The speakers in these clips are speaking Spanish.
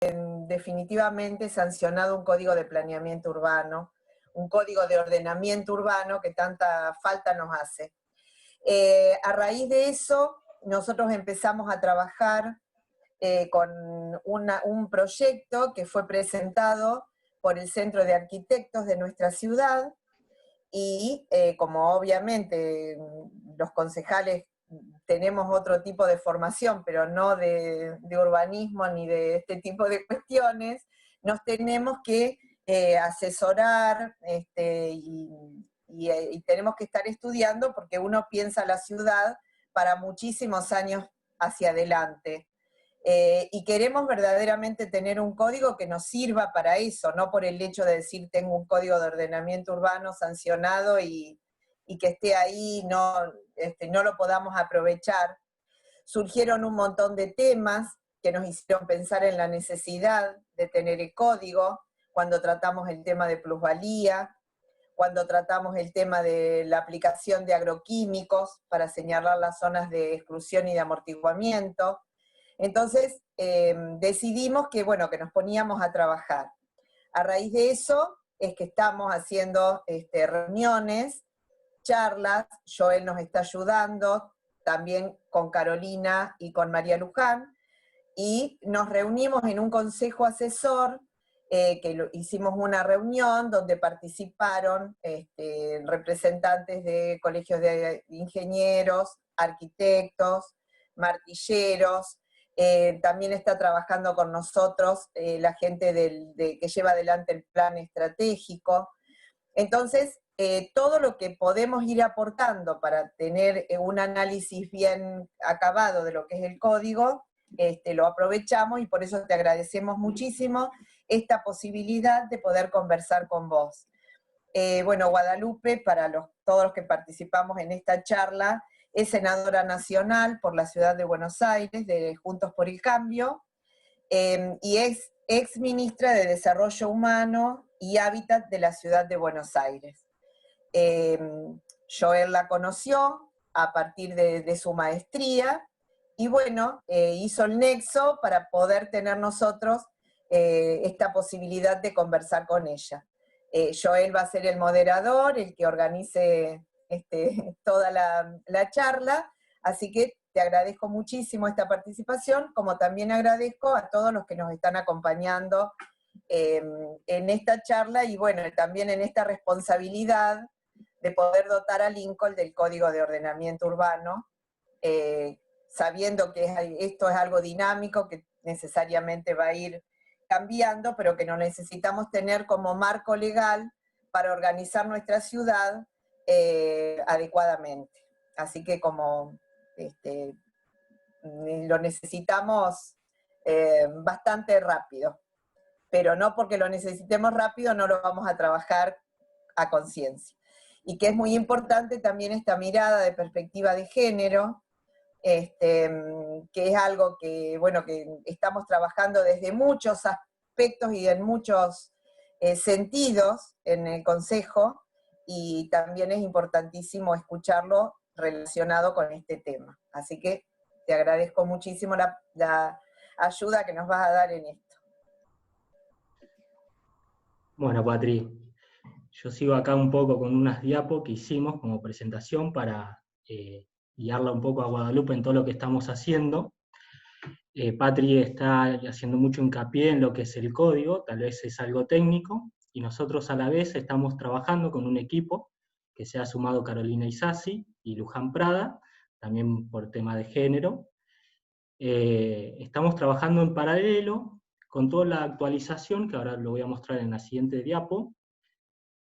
definitivamente sancionado un código de planeamiento urbano, un código de ordenamiento urbano que tanta falta nos hace. A raíz de eso, nosotros empezamos a trabajar con un proyecto que fue presentado por el Centro de Arquitectos de nuestra ciudad, y como obviamente los concejales tenemos otro tipo de formación, pero no de urbanismo ni de este tipo de cuestiones, nos tenemos que asesorar y tenemos que estar estudiando, porque uno piensa la ciudad para muchísimos años hacia adelante. Y queremos verdaderamente tener un código que nos sirva para eso, no por el hecho de decir tengo un código de ordenamiento urbano sancionado y que esté ahí, no lo podamos aprovechar. Surgieron un montón de temas que nos hicieron pensar en la necesidad de tener el código, cuando tratamos el tema de plusvalía, cuando tratamos el tema de la aplicación de agroquímicos para señalar las zonas de exclusión y de amortiguamiento. Entonces decidimos que, bueno, que nos poníamos a trabajar. A raíz de eso es que estamos haciendo reuniones, charlas. Joel nos está ayudando, también con Carolina y con María Luján, y nos reunimos en un consejo asesor, hicimos una reunión donde participaron representantes de colegios de ingenieros, arquitectos, martilleros. También está trabajando con nosotros la gente que lleva adelante el plan estratégico. Entonces, todo lo que podemos ir aportando para tener un análisis bien acabado de lo que es el código, lo aprovechamos, y por eso te agradecemos muchísimo esta posibilidad de poder conversar con vos. Bueno, Guadalupe, para todos los que participamos en esta charla, es senadora nacional por la ciudad de Buenos Aires, de Juntos por el Cambio, y es ex ministra de Desarrollo Humano y Hábitat de la ciudad de Buenos Aires. Joel la conoció a partir de su maestría, y bueno, hizo el nexo para poder tener nosotros esta posibilidad de conversar con ella. Joel va a ser el moderador, el que organice toda la charla, así que te agradezco muchísimo esta participación, como también agradezco a todos los que nos están acompañando en esta charla, y bueno, también en esta responsabilidad de poder dotar a Lincoln del Código de Ordenamiento Urbano, sabiendo que esto es algo dinámico, que necesariamente va a ir cambiando, pero que no necesitamos tener como marco legal para organizar nuestra ciudad adecuadamente. Así que como lo necesitamos bastante rápido, pero no porque lo necesitemos rápido no lo vamos a trabajar a conciencia. Y que es muy importante también esta mirada de perspectiva de género, que es algo que, bueno, que estamos trabajando desde muchos aspectos y en muchos sentidos en el Consejo, y también es importantísimo escucharlo relacionado con este tema. Así que te agradezco muchísimo la ayuda que nos vas a dar en esto. Bueno, Patri, yo sigo acá un poco con unas diapos que hicimos como presentación para guiarla un poco a Guadalupe en todo lo que estamos haciendo. Patri está haciendo mucho hincapié en lo que es el código, tal vez es algo técnico, y nosotros a la vez estamos trabajando con un equipo que se ha sumado Carolina Isasi y Luján Prada, también por tema de género. Estamos trabajando en paralelo con toda la actualización, que ahora lo voy a mostrar en la siguiente diapo,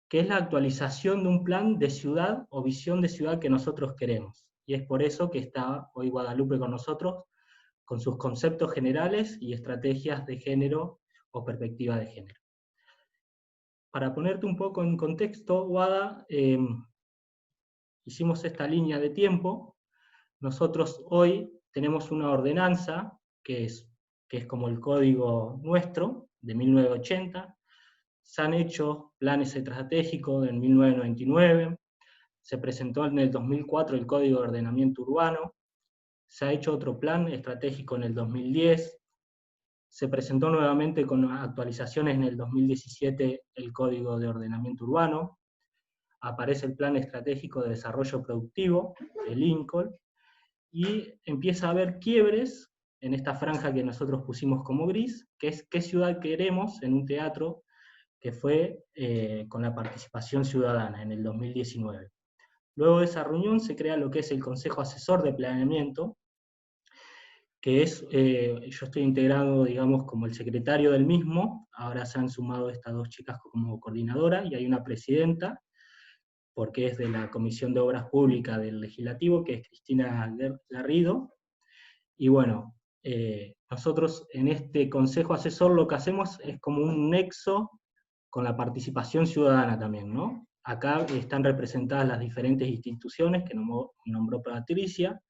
que es la actualización de un plan de ciudad o visión de ciudad que nosotros queremos. Y es por eso que está hoy Guadalupe con nosotros, con sus conceptos generales y estrategias de género o perspectiva de género. Para ponerte un poco en contexto, Guada, hicimos esta línea de tiempo. Nosotros hoy tenemos una ordenanza que es como el código nuestro, de 1980, se han hecho planes estratégicos en 1999, se presentó en el 2004 el Código de Ordenamiento Urbano, se ha hecho otro plan estratégico en el 2010, se presentó nuevamente con actualizaciones en el 2017 el Código de Ordenamiento Urbano, aparece el Plan Estratégico de Desarrollo Productivo, el Lincoln, y empieza a haber quiebres en esta franja que nosotros pusimos como gris, que es qué ciudad queremos en un teatro, que fue con la participación ciudadana en el 2019. Luego de esa reunión se crea lo que es el Consejo Asesor de Planeamiento, que es, yo estoy integrado, digamos, como el secretario del mismo, ahora se han sumado estas dos chicas como coordinadora, y hay una presidenta, porque es de la Comisión de Obras Públicas del Legislativo, que es Cristina Garrido, y bueno, nosotros en este Consejo Asesor lo que hacemos es como un nexo con la participación ciudadana también, ¿no? Acá están representadas las diferentes instituciones que nombró Patricia,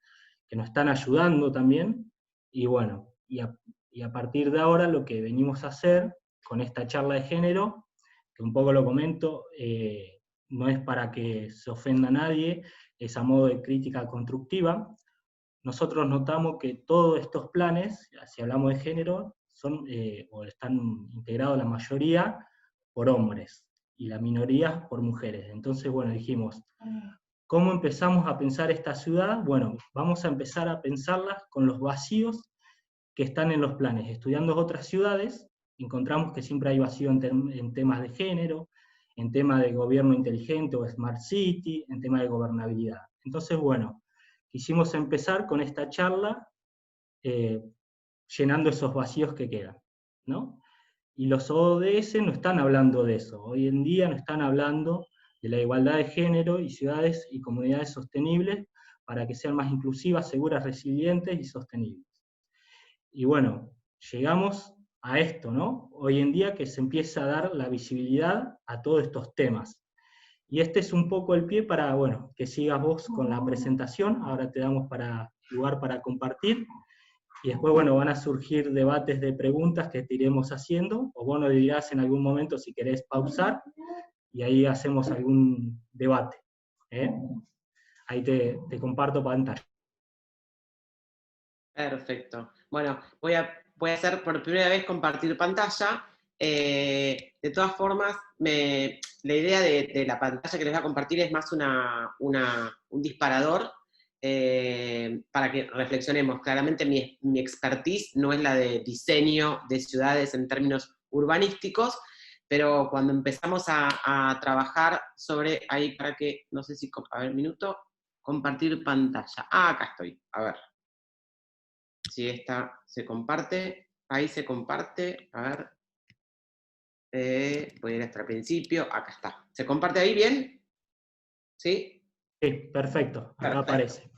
que nos están ayudando también, y bueno, y a partir de ahora lo que venimos a hacer con esta charla de género, que un poco lo comento, no es para que se ofenda a nadie, es a modo de crítica constructiva. Nosotros notamos que todos estos planes, si hablamos de género, son, o están integrados la mayoría por hombres, y la minoría por mujeres. Entonces, bueno, dijimos, ¿cómo empezamos a pensar esta ciudad? Bueno, vamos a empezar a pensarlas con los vacíos que están en los planes. Estudiando otras ciudades, encontramos que siempre hay vacío en temas de género, en temas de gobierno inteligente o Smart City, en temas de gobernabilidad. Entonces, bueno, quisimos empezar con esta charla llenando esos vacíos que quedan, ¿no? Y los ODS no están hablando de eso. Hoy en día no están hablando de la igualdad de género y ciudades y comunidades sostenibles para que sean más inclusivas, seguras, resilientes y sostenibles. Y bueno, llegamos a esto, ¿no? Hoy en día que se empieza a dar la visibilidad a todos estos temas. Y este es un poco el pie para, bueno, que sigas vos con la presentación. Ahora te damos lugar para compartir. Y después, bueno, van a surgir debates de preguntas que te iremos haciendo, o vos nos dirás en algún momento si querés pausar, y ahí hacemos algún debate. Ahí te comparto pantalla. Perfecto. Bueno, voy a hacer por primera vez compartir pantalla. De todas formas, la idea de la pantalla que les voy a compartir es más un disparador para que reflexionemos. Claramente mi expertise no es la de diseño de ciudades en términos urbanísticos, pero cuando empezamos a trabajar sobre, ahí para que, no sé si, a ver, minuto, compartir pantalla. Ah, acá estoy, a ver. Si esta se comparte, ahí se comparte, a ver, voy a ir hasta el principio, acá está. ¿Se comparte ahí bien? ¿Sí? Sí, perfecto, acá aparece.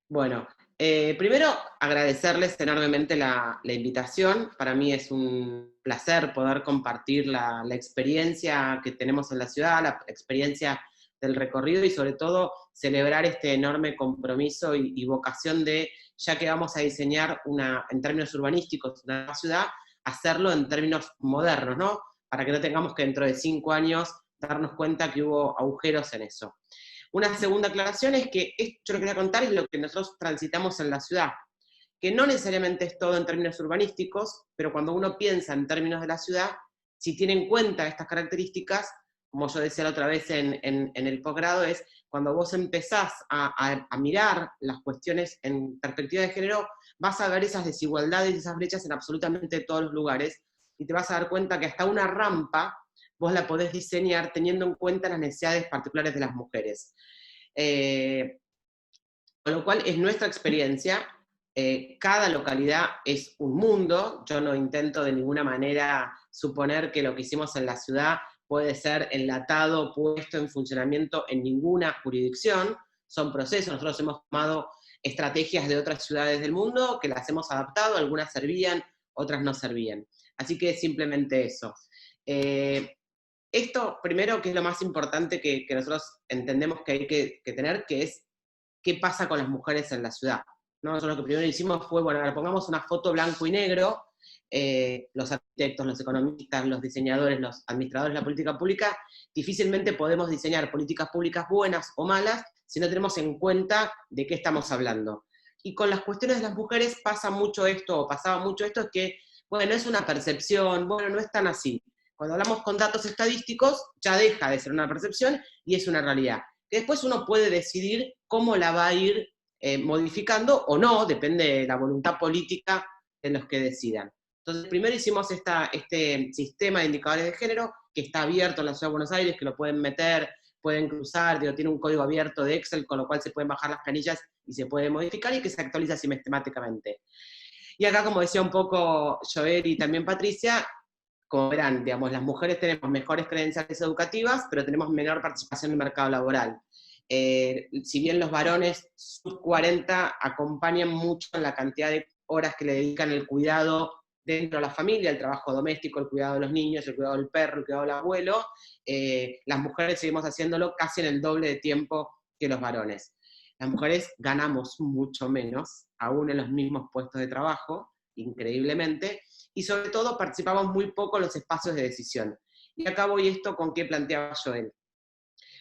Bueno, primero agradecerles enormemente la invitación. Para mí es un placer poder compartir la experiencia que tenemos en la ciudad, la experiencia del recorrido y sobre todo celebrar este enorme compromiso y vocación de, ya que vamos a diseñar en términos urbanísticos una ciudad, hacerlo en términos modernos, ¿no? Para que no tengamos que dentro de 5 años darnos cuenta que hubo agujeros en eso. Una segunda aclaración es que esto yo lo que quería contar es lo que nosotros transitamos en la ciudad, que no necesariamente es todo en términos urbanísticos, pero cuando uno piensa en términos de la ciudad, si tiene en cuenta estas características, como yo decía la otra vez en el posgrado, es cuando vos empezás a mirar las cuestiones en perspectiva de género, vas a ver esas desigualdades y esas brechas en absolutamente todos los lugares, y te vas a dar cuenta que hasta una rampa vos la podés diseñar teniendo en cuenta las necesidades particulares de las mujeres. Con lo cual es nuestra experiencia, cada localidad es un mundo, yo no intento de ninguna manera suponer que lo que hicimos en la ciudad puede ser enlatado, puesto en funcionamiento en ninguna jurisdicción, son procesos, nosotros hemos tomado estrategias de otras ciudades del mundo que las hemos adaptado, algunas servían, otras no servían. Así que simplemente eso. Esto, primero, que es lo más importante que nosotros entendemos que hay que tener, que es qué pasa con las mujeres en la ciudad. ¿No? Nosotros lo que primero hicimos fue, bueno, ahora pongamos una foto blanco y negro, los arquitectos, los economistas, los diseñadores, los administradores de la política pública, difícilmente podemos diseñar políticas públicas buenas o malas si no tenemos en cuenta de qué estamos hablando. Y con las cuestiones de las mujeres pasa mucho esto, o pasaba mucho esto, es que, bueno, es una percepción, bueno, no es tan así. Cuando hablamos con datos estadísticos, ya deja de ser una percepción y es una realidad. Que después uno puede decidir cómo la va a ir modificando o no, depende de la voluntad política de los que decidan. Entonces, primero hicimos este sistema de indicadores de género, que está abierto en la Ciudad de Buenos Aires, que lo pueden meter, pueden cruzar, tiene un código abierto de Excel, con lo cual se pueden bajar las planillas y se puede modificar y que se actualiza sistemáticamente. Y acá, como decía un poco Joel y también Patricia, como verán, digamos, las mujeres tenemos mejores credenciales educativas, pero tenemos menor participación en el mercado laboral. Si bien los varones sub 40 acompañan mucho en la cantidad de horas que le dedican al cuidado dentro de la familia, el trabajo doméstico, el cuidado de los niños, el cuidado del perro, el cuidado del abuelo, las mujeres seguimos haciéndolo casi en el doble de tiempo que los varones. Las mujeres ganamos mucho menos, aún en los mismos puestos de trabajo, increíblemente, y sobre todo participamos muy poco en los espacios de decisión. Y acá voy esto con qué planteaba Joel.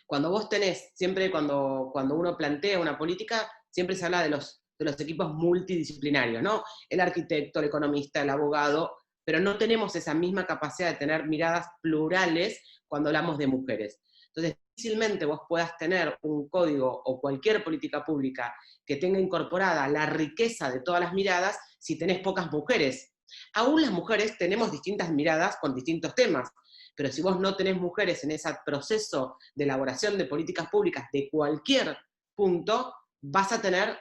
Cuando vos tenés, siempre cuando uno plantea una política, siempre se habla de los equipos multidisciplinarios, ¿no? El arquitecto, el economista, el abogado, pero no tenemos esa misma capacidad de tener miradas plurales cuando hablamos de mujeres. Entonces, difícilmente vos puedas tener un código o cualquier política pública que tenga incorporada la riqueza de todas las miradas si tenés pocas mujeres. Aún las mujeres tenemos distintas miradas con distintos temas, pero si vos no tenés mujeres en ese proceso de elaboración de políticas públicas de cualquier punto, vas a tener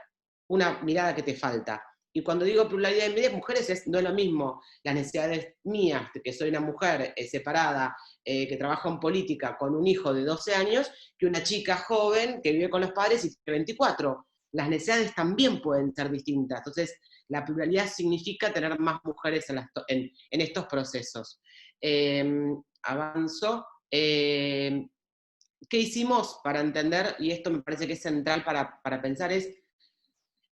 una mirada que te falta. Y cuando digo pluralidad de mujeres, no es lo mismo las necesidades mías, de que soy una mujer separada, que trabaja en política con un hijo de 12 años, que una chica joven que vive con los padres y tiene 24. Las necesidades también pueden ser distintas. Entonces, la pluralidad significa tener más mujeres en estos procesos. Avanzo. ¿Qué hicimos para entender? Y esto me parece que es central para pensar,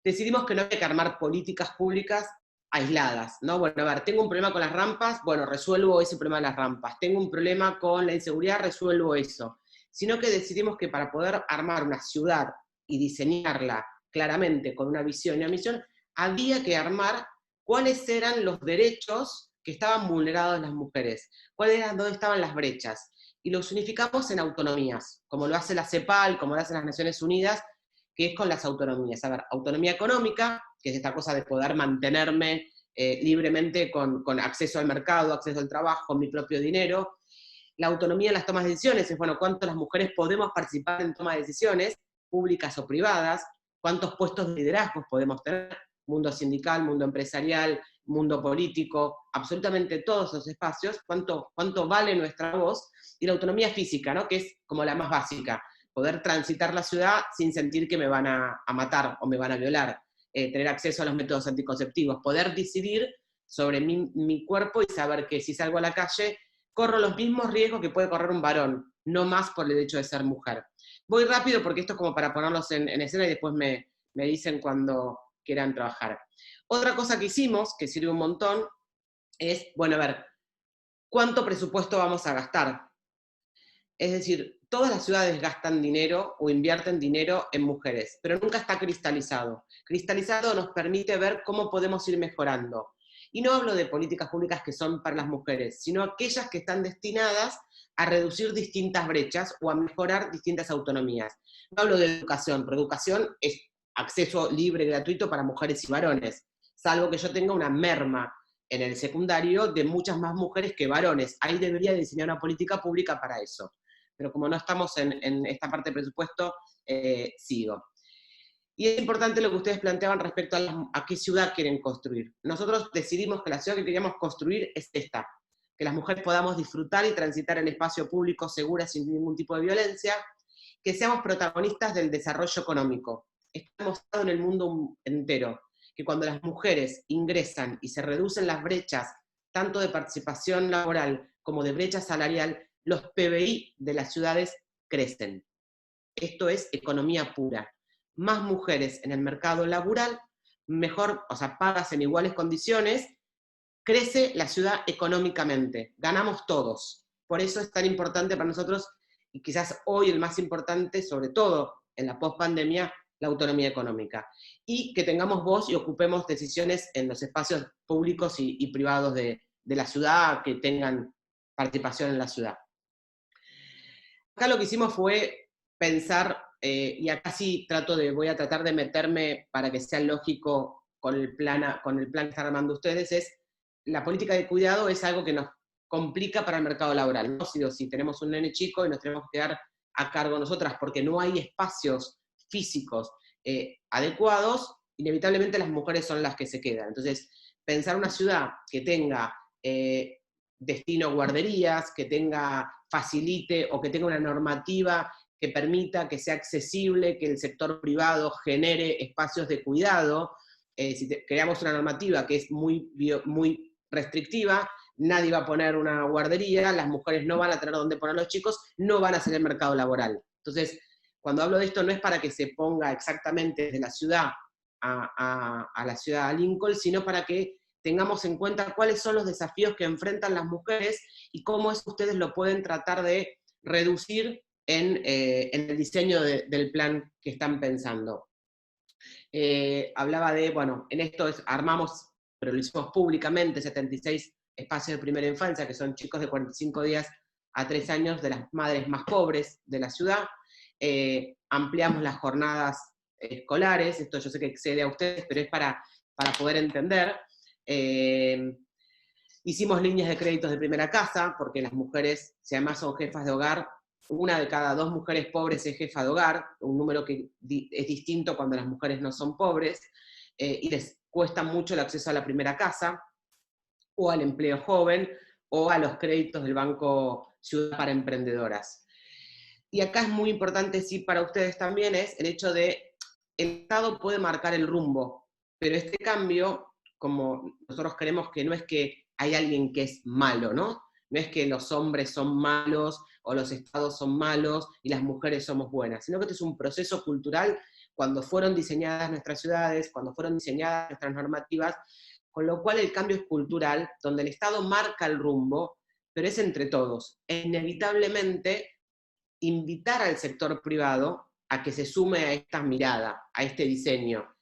decidimos que no había que armar políticas públicas aisladas, ¿no? Bueno, a ver, tengo un problema con las rampas, bueno, resuelvo ese problema de las rampas. Tengo un problema con la inseguridad, resuelvo eso. Sino que decidimos que para poder armar una ciudad y diseñarla claramente con una visión y una misión, había que armar cuáles eran los derechos que estaban vulnerados en las mujeres, dónde estaban las brechas. Y los unificamos en autonomías, como lo hace la CEPAL, como lo hacen las Naciones Unidas, que es con las autonomías. A ver, autonomía económica, que es esta cosa de poder mantenerme libremente con acceso al mercado, acceso al trabajo, mi propio dinero. La autonomía en las tomas de decisiones es, bueno, cuánto las mujeres podemos participar en toma de decisiones, públicas o privadas, cuántos puestos de liderazgo podemos tener, mundo sindical, mundo empresarial, mundo político, absolutamente todos esos espacios, cuánto vale nuestra voz, y la autonomía física, ¿no? Que es como la más básica, poder transitar la ciudad sin sentir que me van a matar o me van a violar, tener acceso a los métodos anticonceptivos, poder decidir sobre mi cuerpo y saber que si salgo a la calle corro los mismos riesgos que puede correr un varón, no más por el hecho de ser mujer. Voy rápido porque esto es como para ponerlos en escena y después me dicen cuando quieran trabajar. Otra cosa que hicimos, que sirve un montón, es, bueno, a ver, ¿cuánto presupuesto vamos a gastar? Es decir, todas las ciudades gastan dinero o invierten dinero en mujeres, pero nunca está cristalizado. Cristalizado nos permite ver cómo podemos ir mejorando. Y no hablo de políticas públicas que son para las mujeres, sino aquellas que están destinadas a reducir distintas brechas o a mejorar distintas autonomías. No hablo de educación, pero educación es acceso libre y gratuito para mujeres y varones, salvo que yo tenga una merma en el secundario de muchas más mujeres que varones. Ahí debería diseñar una política pública para eso. Pero como no estamos en esta parte de presupuesto, sigo. Y es importante lo que ustedes planteaban respecto a qué ciudad quieren construir. Nosotros decidimos que la ciudad que queríamos construir es esta, que las mujeres podamos disfrutar y transitar en espacio público segura sin ningún tipo de violencia, que seamos protagonistas del desarrollo económico. Está mostrado en el mundo entero que cuando las mujeres ingresan y se reducen las brechas, tanto de participación laboral como de brecha salarial, los PBI de las ciudades crecen. Esto es economía pura. Más mujeres en el mercado laboral, mejor, o sea, pagas en iguales condiciones, crece la ciudad económicamente. Ganamos todos. Por eso es tan importante para nosotros, y quizás hoy el más importante, sobre todo en la pospandemia, la autonomía económica, y que tengamos voz y ocupemos decisiones en los espacios públicos y privados de la ciudad, que tengan participación en la ciudad. Acá lo que hicimos fue pensar, y acá sí voy a tratar de meterme para que sea lógico con el plan que están armando ustedes, es la política de cuidado es algo que nos complica para el mercado laboral, ¿no? Si tenemos un nene chico y nos tenemos que quedar a cargo nosotras porque no hay espacios físicos adecuados, inevitablemente las mujeres son las que se quedan. Entonces, pensar una ciudad que tenga destino guarderías, que facilite o que tenga una normativa que permita que sea accesible, que el sector privado genere espacios de cuidado. Si creamos una normativa que es muy restrictiva, nadie va a poner una guardería, las mujeres no van a tener dónde poner a los chicos, no van a hacer el mercado laboral. Entonces, cuando hablo de esto no es para que se ponga exactamente desde la ciudad a la ciudad de Lincoln, sino para que tengamos en cuenta cuáles son los desafíos que enfrentan las mujeres y cómo eso ustedes lo pueden tratar de reducir en el diseño del plan que están pensando. Hablaba de, bueno, en esto armamos, pero lo hicimos públicamente, 76 espacios de primera infancia, que son chicos de 45 días a 3 años de las madres más pobres de la ciudad. Ampliamos las jornadas escolares, esto yo sé que excede a ustedes, pero es para poder entender. Hicimos líneas de créditos de primera casa, porque las mujeres, si además son jefas de hogar, 1 de cada 2 mujeres pobres es jefa de hogar, un número que es distinto cuando las mujeres no son pobres, y les cuesta mucho el acceso a la primera casa, o al empleo joven, o a los créditos del Banco Ciudad para emprendedoras. Y acá es muy importante, sí, para ustedes también, es el hecho de el Estado puede marcar el rumbo, pero este cambio, como nosotros creemos que no es que hay alguien que es malo, ¿no? No es que los hombres son malos, o los estados son malos, y las mujeres somos buenas, sino que este es un proceso cultural, cuando fueron diseñadas nuestras ciudades, cuando fueron diseñadas nuestras normativas, con lo cual el cambio es cultural, donde el Estado marca el rumbo, pero es entre todos. E inevitablemente invitar al sector privado a que se sume a esta mirada, a este diseño,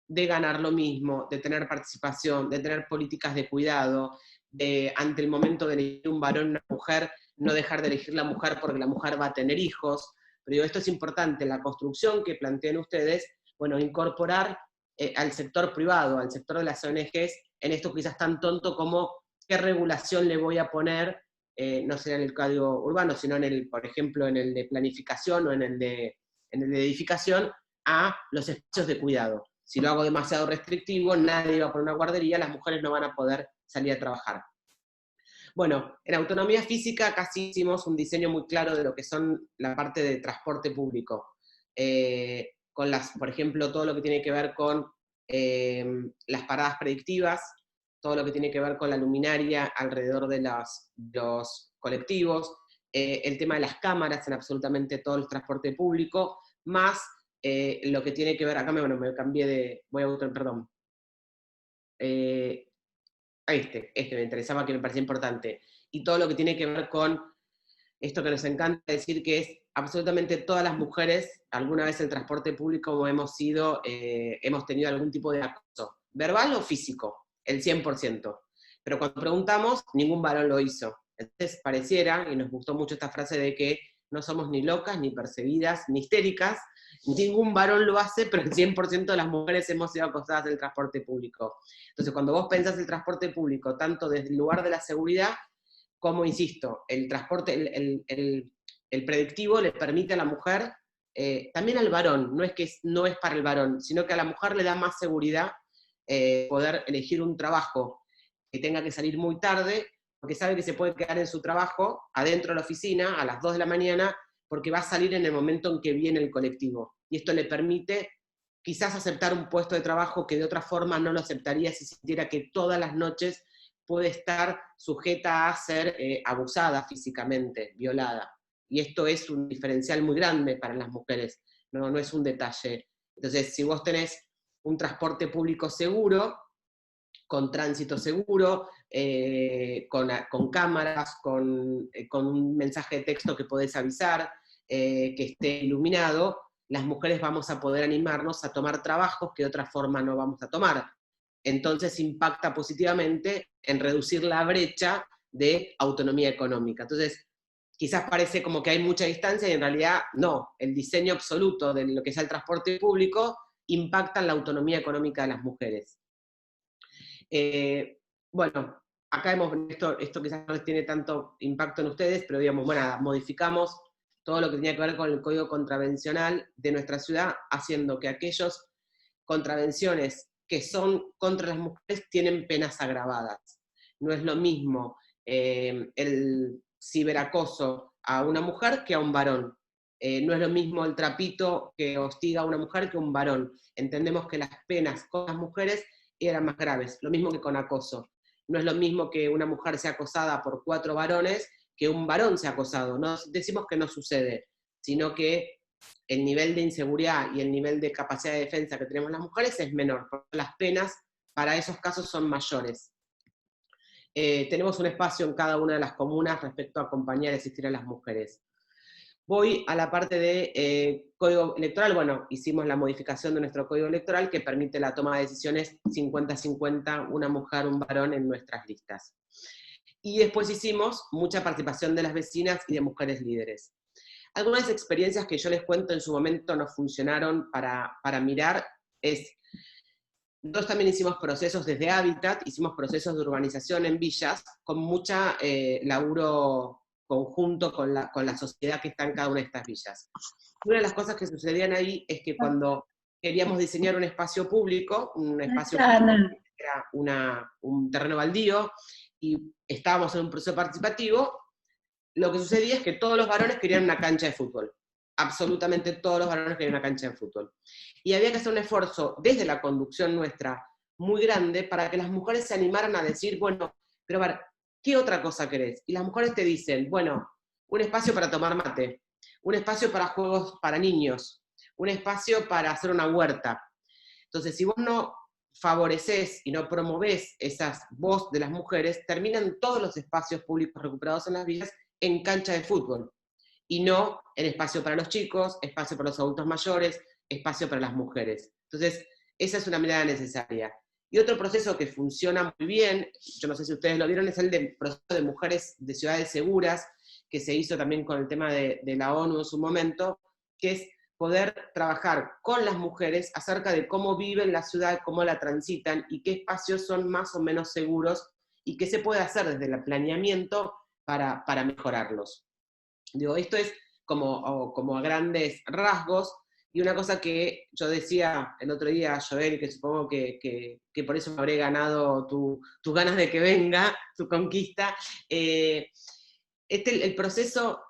de ganar lo mismo, de tener participación, de tener políticas de cuidado, de ante el momento de elegir un varón o una mujer, no dejar de elegir la mujer porque la mujer va a tener hijos. Pero digo, esto es importante, la construcción que plantean ustedes, bueno, incorporar al sector privado, al sector de las ONGs, en esto quizás tan tonto como qué regulación le voy a poner, no será en el código urbano, sino por ejemplo, en el de planificación o en el de edificación, a los espacios de cuidado. Si lo hago demasiado restrictivo, nadie va a poner una guardería, las mujeres no van a poder salir a trabajar. Bueno, en autonomía física casi hicimos un diseño muy claro de lo que son la parte de transporte público. Con por ejemplo, todo lo que tiene que ver con las paradas predictivas, todo lo que tiene que ver con la luminaria alrededor de los colectivos, el tema de las cámaras en absolutamente todo el transporte público, más lo que tiene que ver, acá me cambié de, perdón. Este me interesaba, que me parecía importante. Y todo lo que tiene que ver con esto que nos encanta decir, que es absolutamente todas las mujeres, alguna vez en el transporte público hemos tenido algún tipo de acoso, verbal o físico, el 100%. Pero cuando preguntamos, ningún varón lo hizo. Entonces pareciera, y nos gustó mucho esta frase de que no somos ni locas, ni perseguidas, ni histéricas, ningún varón lo hace, pero el 100% de las mujeres hemos sido acosadas en el transporte público. Entonces cuando vos pensás el transporte público, tanto desde el lugar de la seguridad, como, insisto, el transporte, el predictivo le permite a la mujer, también al varón, no es para el varón, sino que a la mujer le da más seguridad poder elegir un trabajo que tenga que salir muy tarde, porque sabe que se puede quedar en su trabajo, adentro de la oficina, a las 2 de la mañana, porque va a salir en el momento en que viene el colectivo. Y esto le permite quizás aceptar un puesto de trabajo que de otra forma no lo aceptaría si sintiera que todas las noches puede estar sujeta a ser abusada físicamente, violada. Y esto es un diferencial muy grande para las mujeres, no es un detalle. Entonces, si vos tenés un transporte público seguro, con tránsito seguro, con cámaras, con un mensaje de texto que podés avisar, que esté iluminado, las mujeres vamos a poder animarnos a tomar trabajos que de otra forma no vamos a tomar. Entonces impacta positivamente en reducir la brecha de autonomía económica. Entonces, quizás parece como que hay mucha distancia y en realidad no. El diseño absoluto de lo que es el transporte público impacta en la autonomía económica de las mujeres. Bueno, acá hemos visto, esto quizás no les tiene tanto impacto en ustedes, pero digamos, bueno, modificamos todo lo que tenía que ver con el código contravencional de nuestra ciudad, haciendo que aquellos contravenciones que son contra las mujeres tienen penas agravadas. No es lo mismo el ciberacoso a una mujer que a un varón. No es lo mismo el trapito que hostiga a una mujer que a un varón. Entendemos que las penas con las mujeres eran más graves, lo mismo que con acoso. No es lo mismo que una mujer sea acosada por 4 varones que un varón sea acosado. No decimos que no sucede, sino que el nivel de inseguridad y el nivel de capacidad de defensa que tenemos las mujeres es menor, porque las penas para esos casos son mayores. Tenemos un espacio en cada una de las comunas respecto a acompañar y asistir a las mujeres. Voy a la parte de código electoral. Bueno, hicimos la modificación de nuestro código electoral que permite la toma de decisiones 50-50, una mujer, un varón en nuestras listas. Y después hicimos mucha participación de las vecinas y de mujeres líderes. Algunas experiencias que yo les cuento en su momento nos funcionaron para mirar es, nosotros también hicimos procesos desde Hábitat, hicimos procesos de urbanización en villas, con mucha laburo conjunto con la sociedad que está en cada una de estas villas. Una de las cosas que sucedían ahí es que cuando queríamos diseñar un espacio público, era un terreno baldío, y estábamos en un proceso participativo, lo que sucedía es que todos los varones querían una cancha de fútbol. Absolutamente todos los varones querían una cancha de fútbol. Y había que hacer un esfuerzo desde la conducción nuestra muy grande para que las mujeres se animaran a decir, bueno, pero a ver, ¿qué otra cosa querés? Y las mujeres te dicen, bueno, un espacio para tomar mate, un espacio para juegos para niños, un espacio para hacer una huerta. Entonces, si vos no favoreces y no promovés esas voz de las mujeres, terminan todos los espacios públicos recuperados en las villas en cancha de fútbol, y no en espacio para los chicos, espacio para los adultos mayores, espacio para las mujeres. Entonces, esa es una mirada necesaria. Y otro proceso que funciona muy bien, yo no sé si ustedes lo vieron, es el del proceso de mujeres de ciudades seguras, que se hizo también con el tema de la ONU en su momento, que es poder trabajar con las mujeres acerca de cómo viven la ciudad, cómo la transitan y qué espacios son más o menos seguros y qué se puede hacer desde el planeamiento para mejorarlos. Digo, esto es como a grandes rasgos, y una cosa que yo decía el otro día a Joel, que supongo que por eso me habré ganado tus ganas de que venga, tu conquista, el proceso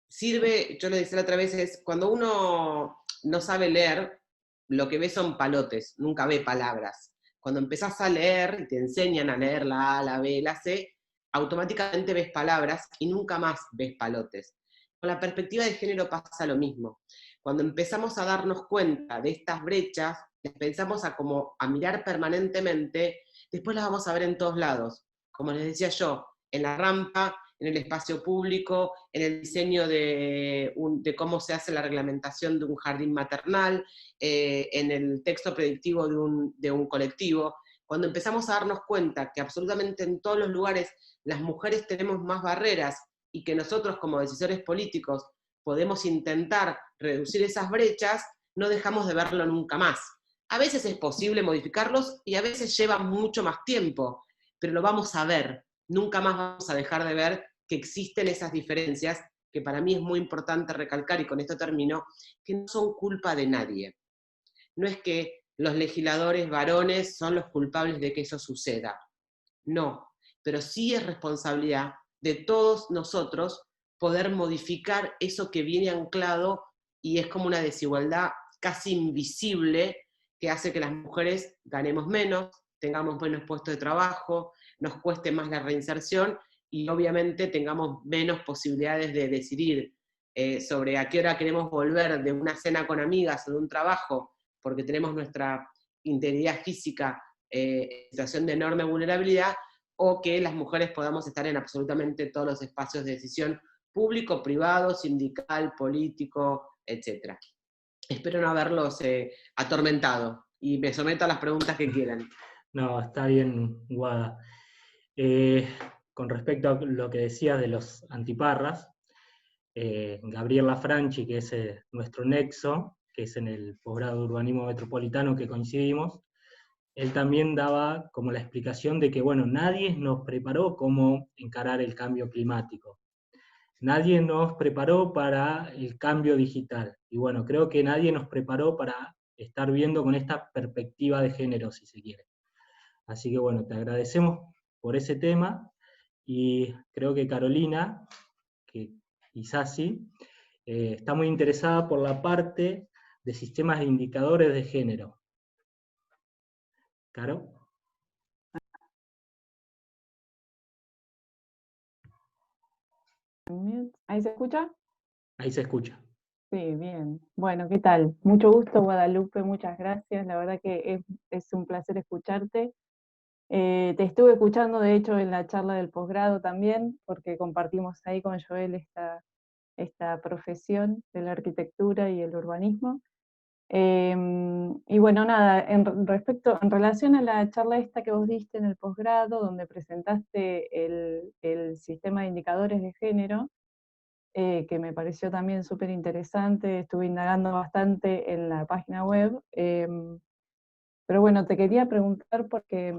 sirve, yo le decía la otra vez, es cuando uno no sabe leer, lo que ve son palotes, nunca ve palabras. Cuando empezás a leer y te enseñan a leer la A, la B, la C, automáticamente ves palabras y nunca más ves palotes. Con la perspectiva de género pasa lo mismo. Cuando empezamos a darnos cuenta de estas brechas, empezamos a mirar permanentemente, después las vamos a ver en todos lados. Como les decía yo, en la rampa, en el espacio público, en el diseño de cómo se hace la reglamentación de un jardín maternal, en el texto predictivo de un colectivo. Cuando empezamos a darnos cuenta que absolutamente en todos los lugares las mujeres tenemos más barreras y que nosotros como decisores políticos podemos intentar reducir esas brechas, no dejamos de verlo nunca más. A veces es posible modificarlos y a veces lleva mucho más tiempo, pero lo vamos a ver. Nunca más vamos a dejar de ver que existen esas diferencias, que para mí es muy importante recalcar, y con esto termino, que no son culpa de nadie. No es que los legisladores varones son los culpables de que eso suceda. No, pero sí es responsabilidad de todos nosotros poder modificar eso que viene anclado y es como una desigualdad casi invisible que hace que las mujeres ganemos menos, tengamos menos puestos de trabajo, nos cueste más la reinserción y obviamente tengamos menos posibilidades de decidir sobre a qué hora queremos volver de una cena con amigas o de un trabajo, porque tenemos nuestra integridad física en situación de enorme vulnerabilidad, o que las mujeres podamos estar en absolutamente todos los espacios de decisión público, privado, sindical, político, etc. Espero no haberlos atormentado, y me someto a las preguntas que quieran. No, está bien, Guada. Con respecto a lo que decías de los antiparras, Gabriel Lafranchi, que es nuestro nexo, que es en el posgrado de urbanismo metropolitano que coincidimos, él también daba como la explicación de que, bueno, nadie nos preparó cómo encarar el cambio climático. Nadie nos preparó para el cambio digital. Y bueno, creo que nadie nos preparó para estar viendo con esta perspectiva de género, si se quiere. Así que bueno, te agradecemos por ese tema, y creo que Carolina, que quizás sí, está muy interesada por la parte de sistemas de indicadores de género. ¿Caro? ¿Ahí se escucha? Ahí se escucha. Sí, bien. Bueno, ¿qué tal? Mucho gusto, Guadalupe, muchas gracias. La verdad que es un placer escucharte. Te estuve escuchando, de hecho, en la charla del posgrado también, porque compartimos ahí con Joel esta profesión de la arquitectura y el urbanismo. Y bueno, nada, en relación a la charla esta que vos diste en el posgrado, donde presentaste el sistema de indicadores de género, que me pareció también súper interesante, estuve indagando bastante en la página web, pero bueno, te quería preguntar porque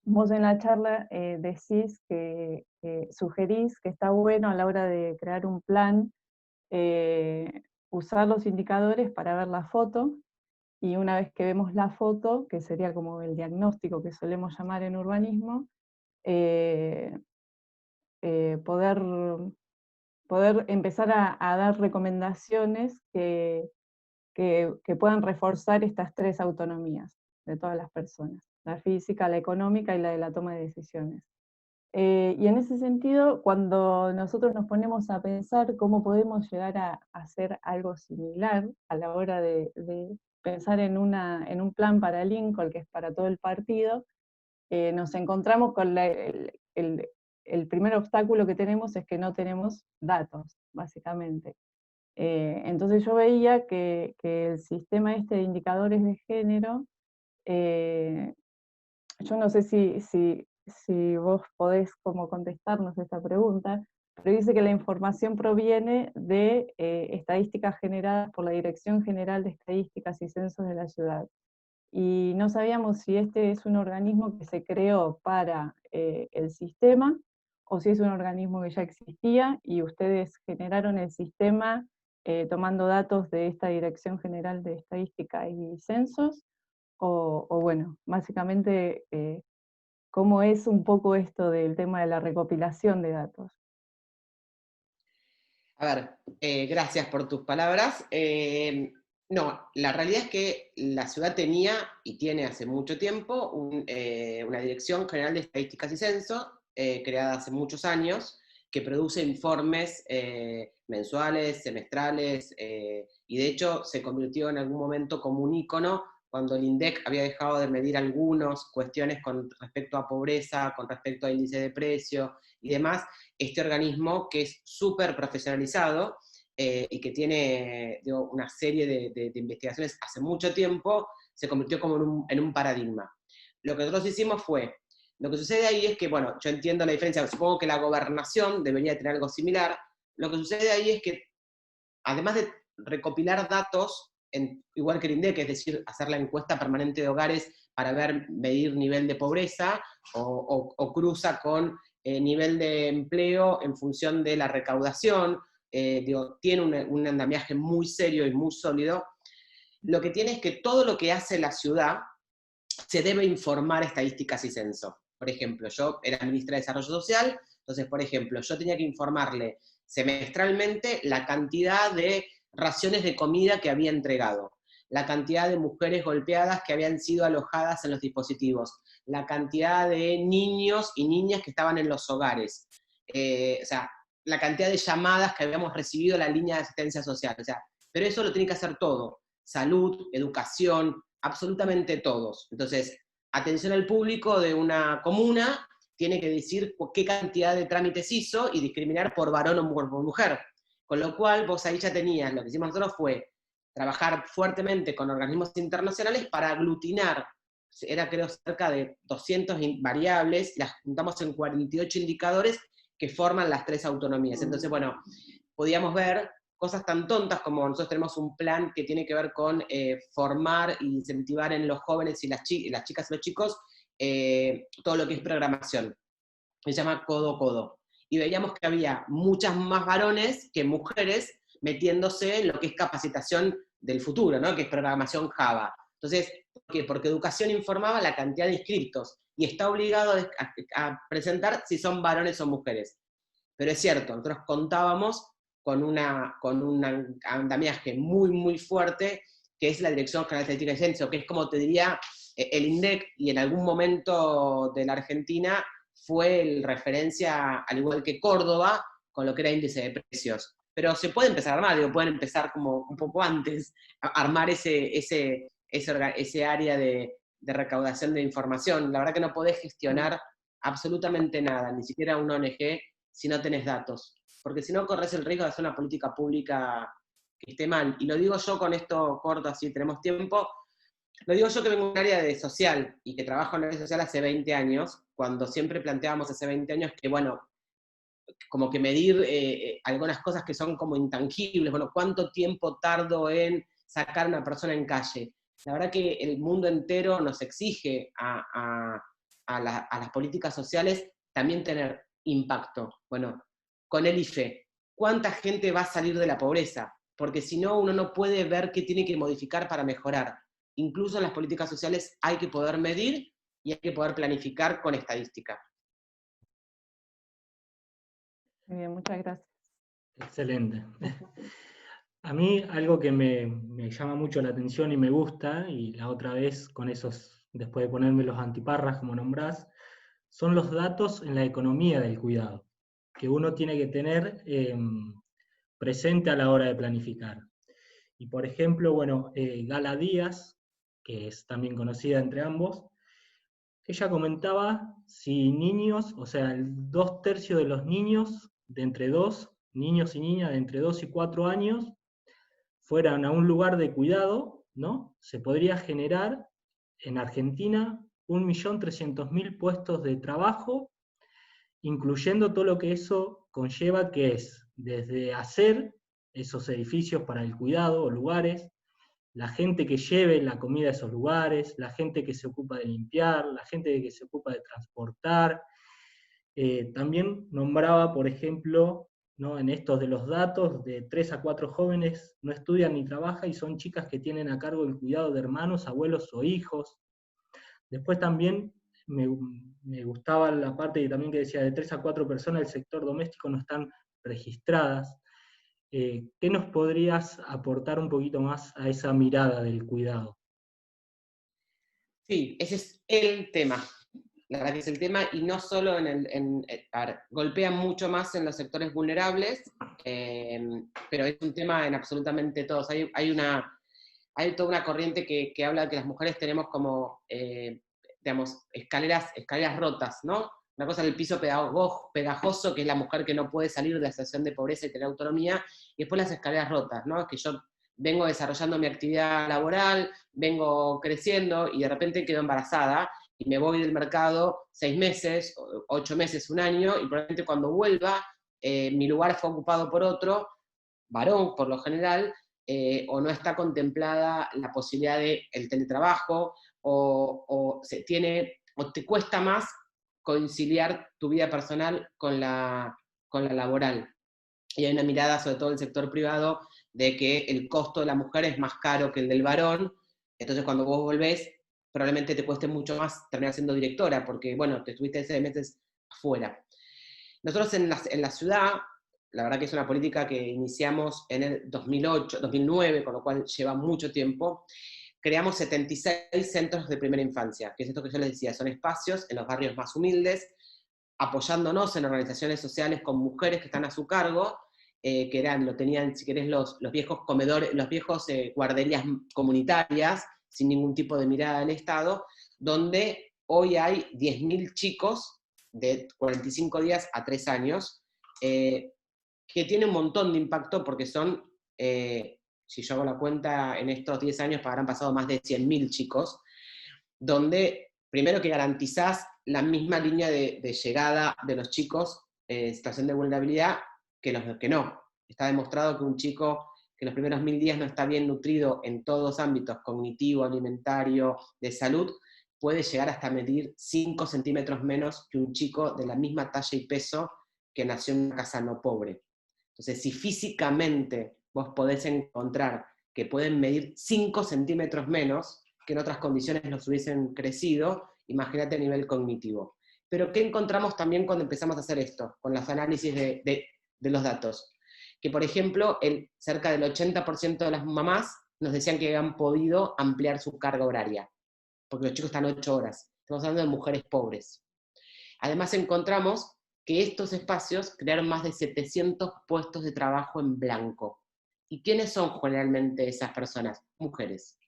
vos en la charla decís que sugerís que está bueno a la hora de crear un plan usar los indicadores para ver la foto, y una vez que vemos la foto, que sería como el diagnóstico que solemos llamar en urbanismo, eh, poder empezar a dar recomendaciones que puedan reforzar estas tres autonomías de todas las personas: la física, la económica y la de la toma de decisiones. Y en ese sentido, cuando nosotros nos ponemos a pensar cómo podemos llegar a hacer algo similar a la hora de pensar en un plan para Lincoln, que es para todo el partido, nos encontramos con el primer obstáculo que tenemos es que no tenemos datos, básicamente. Entonces yo veía que el sistema este de indicadores de género, yo no sé si vos podés como contestarnos esta pregunta, pero dice que la información proviene de estadísticas generadas por la Dirección General de Estadísticas y Censos de la ciudad. Y no sabíamos si este es un organismo que se creó para el sistema, o si es un organismo que ya existía y ustedes generaron el sistema tomando datos de esta Dirección General de Estadística y Censos, o bueno, básicamente cómo es un poco esto del tema de la recopilación de datos. A ver, gracias por tus palabras. No, la realidad es que la ciudad tenía y tiene hace mucho tiempo una Dirección General de Estadísticas y Censo, creada hace muchos años, que produce informes mensuales, semestrales, y de hecho se convirtió en algún momento como un ícono cuando el INDEC había dejado de medir algunas cuestiones con respecto a pobreza, con respecto a índice de precio y demás. Este organismo, que es súper profesionalizado y que tiene una serie de investigaciones hace mucho tiempo, se convirtió como en un paradigma. Lo que nosotros hicimos fue, lo que sucede ahí es que, bueno, yo entiendo la diferencia, supongo que la gobernación debería tener algo similar. Lo que sucede ahí es que, además de recopilar datos, igual que el INDEC, es decir, hacer la encuesta permanente de hogares para medir nivel de pobreza, o cruza con nivel de empleo en función de la recaudación, tiene un andamiaje muy serio y muy sólido. Lo que tiene es que todo lo que hace la ciudad se debe informar a estadísticas y censo. Por ejemplo, yo era ministra de Desarrollo Social, entonces, por ejemplo, yo tenía que informarle semestralmente la cantidad de raciones de comida que había entregado, la cantidad de mujeres golpeadas que habían sido alojadas en los dispositivos, la cantidad de niños y niñas que estaban en los hogares, o sea, la cantidad de llamadas que habíamos recibido a la línea de asistencia social, o sea, pero eso lo tiene que hacer todo: salud, educación, absolutamente todos. Entonces, atención al público de una comuna tiene que decir qué cantidad de trámites hizo y discriminar por varón o por mujer. Con lo cual, vos ahí ya tenías, lo que hicimos nosotros fue trabajar fuertemente con organismos internacionales para aglutinar, era creo cerca de 200 variables, las juntamos en 48 indicadores que forman las 3 autonomías. Entonces, bueno, podíamos ver cosas tan tontas como nosotros tenemos un plan que tiene que ver con formar e incentivar en los jóvenes y las chicas y los chicos todo lo que es programación. Se llama Codo Codo. Y veíamos que había muchas más varones que mujeres metiéndose en lo que es capacitación del futuro, ¿no? Que es programación Java. Entonces, ¿por qué? Porque educación informaba la cantidad de inscriptos y está obligado a presentar si son varones o mujeres. Pero es cierto, nosotros contábamos con un andamiaje muy, muy fuerte, que es la Dirección General de Estadística y Censo, que es como te diría el INDEC, y en algún momento de la Argentina fue el referencia, al igual que Córdoba, con lo que era índice de precios. Pero se puede empezar a armar, pueden empezar como un poco antes, a armar ese área de recaudación de información. La verdad que no podés gestionar absolutamente nada, ni siquiera una ONG, si no tenés datos. Porque si no, corres el riesgo de hacer una política pública que esté mal. Y lo digo yo con esto corto, así tenemos tiempo. Lo digo yo que vengo de un área de social y que trabajo en el área social hace 20 años, cuando siempre planteábamos hace 20 años que, bueno, como que medir algunas cosas que son como intangibles, bueno, cuánto tiempo tardo en sacar a una persona en calle. La verdad que el mundo entero nos exige a las políticas sociales también tener impacto. Bueno, con el IFE, ¿cuánta gente va a salir de la pobreza? Porque si no, uno no puede ver qué tiene que modificar para mejorar. Incluso en las políticas sociales hay que poder medir y hay que poder planificar con estadística. Muy bien, muchas gracias. Excelente. A mí algo que me llama mucho la atención y me gusta, y la otra vez con esos, después de ponerme los antiparras como nombrás, son los datos en la economía del cuidado, que uno tiene que tener presente a la hora de planificar. Y por ejemplo, bueno, Gala Díaz, que es también conocida entre ambos, ella comentaba si niños, o sea, el 2/3 de los niños de entre 2, niños y niñas de entre 2 y 4 años, fueran a un lugar de cuidado, ¿no? Se podría generar en Argentina 1.300.000 puestos de trabajo, incluyendo todo lo que eso conlleva, que es desde hacer esos edificios para el cuidado o lugares, la gente que lleve la comida a esos lugares, la gente que se ocupa de limpiar, la gente que se ocupa de transportar. También nombraba, por ejemplo, ¿no? En estos de los datos, de 3 a 4 jóvenes no estudian ni trabajan y son chicas que tienen a cargo el cuidado de hermanos, abuelos o hijos. Después también me gustaba la parte que también que decía de 3 a 4 personas del sector doméstico no están registradas. ¿Qué nos podrías aportar un poquito más a esa mirada del cuidado? Sí, ese es el tema. La verdad que es el tema, y no solo a ver, golpea mucho más en los sectores vulnerables, pero es un tema en absolutamente todos. Hay toda una corriente que habla de que las mujeres tenemos como, digamos, escaleras rotas, ¿no? Una cosa es el piso pegajoso, que es la mujer que no puede salir de la situación de pobreza y tener autonomía, y después las escaleras rotas, ¿no? Que yo vengo desarrollando mi actividad laboral, vengo creciendo y de repente quedo embarazada y me voy del mercado 6 meses, 8 meses, un año, y probablemente cuando vuelva mi lugar fue ocupado por otro, varón por lo general, o no está contemplada la posibilidad del teletrabajo, o te cuesta más conciliar tu vida personal con la laboral. Y hay una mirada, sobre todo del sector privado, de que el costo de la mujer es más caro que el del varón, entonces cuando vos volvés, probablemente te cueste mucho más terminar siendo directora, porque, bueno, te estuviste 6 meses afuera. Nosotros en la ciudad, la verdad que es una política que iniciamos en el 2009, con lo cual lleva mucho tiempo, creamos 76 centros de primera infancia, que es esto que yo les decía, son espacios en los barrios más humildes, apoyándonos en organizaciones sociales con mujeres que están a su cargo, que lo tenían, si querés, los viejos comedores, los viejos guarderías comunitarias, sin ningún tipo de mirada del Estado, donde hoy hay 10.000 chicos de 45 días a 3 años, que tiene un montón de impacto porque son si yo hago la cuenta, en estos 10 años habrán pasado más de 100.000 chicos, donde primero que garantizás la misma línea de llegada de los chicos en situación de vulnerabilidad que los que no. Está demostrado que un chico que los primeros 1000 días no está bien nutrido en todos los ámbitos, cognitivo, alimentario, de salud, puede llegar hasta medir 5 centímetros menos que un chico de la misma talla y peso que nació en una casa no pobre. Entonces, si físicamente vos podés encontrar que pueden medir 5 centímetros menos, que en otras condiciones nos hubiesen crecido, imagínate a nivel cognitivo. Pero ¿qué encontramos también cuando empezamos a hacer esto, con los análisis de los datos? Que, por ejemplo, cerca del 80% de las mamás nos decían que habían podido ampliar su carga horaria, porque los chicos están 8 horas. Estamos hablando de mujeres pobres. Además encontramos que estos espacios crearon más de 700 puestos de trabajo en blanco. ¿Y quiénes son generalmente esas personas? Mujeres.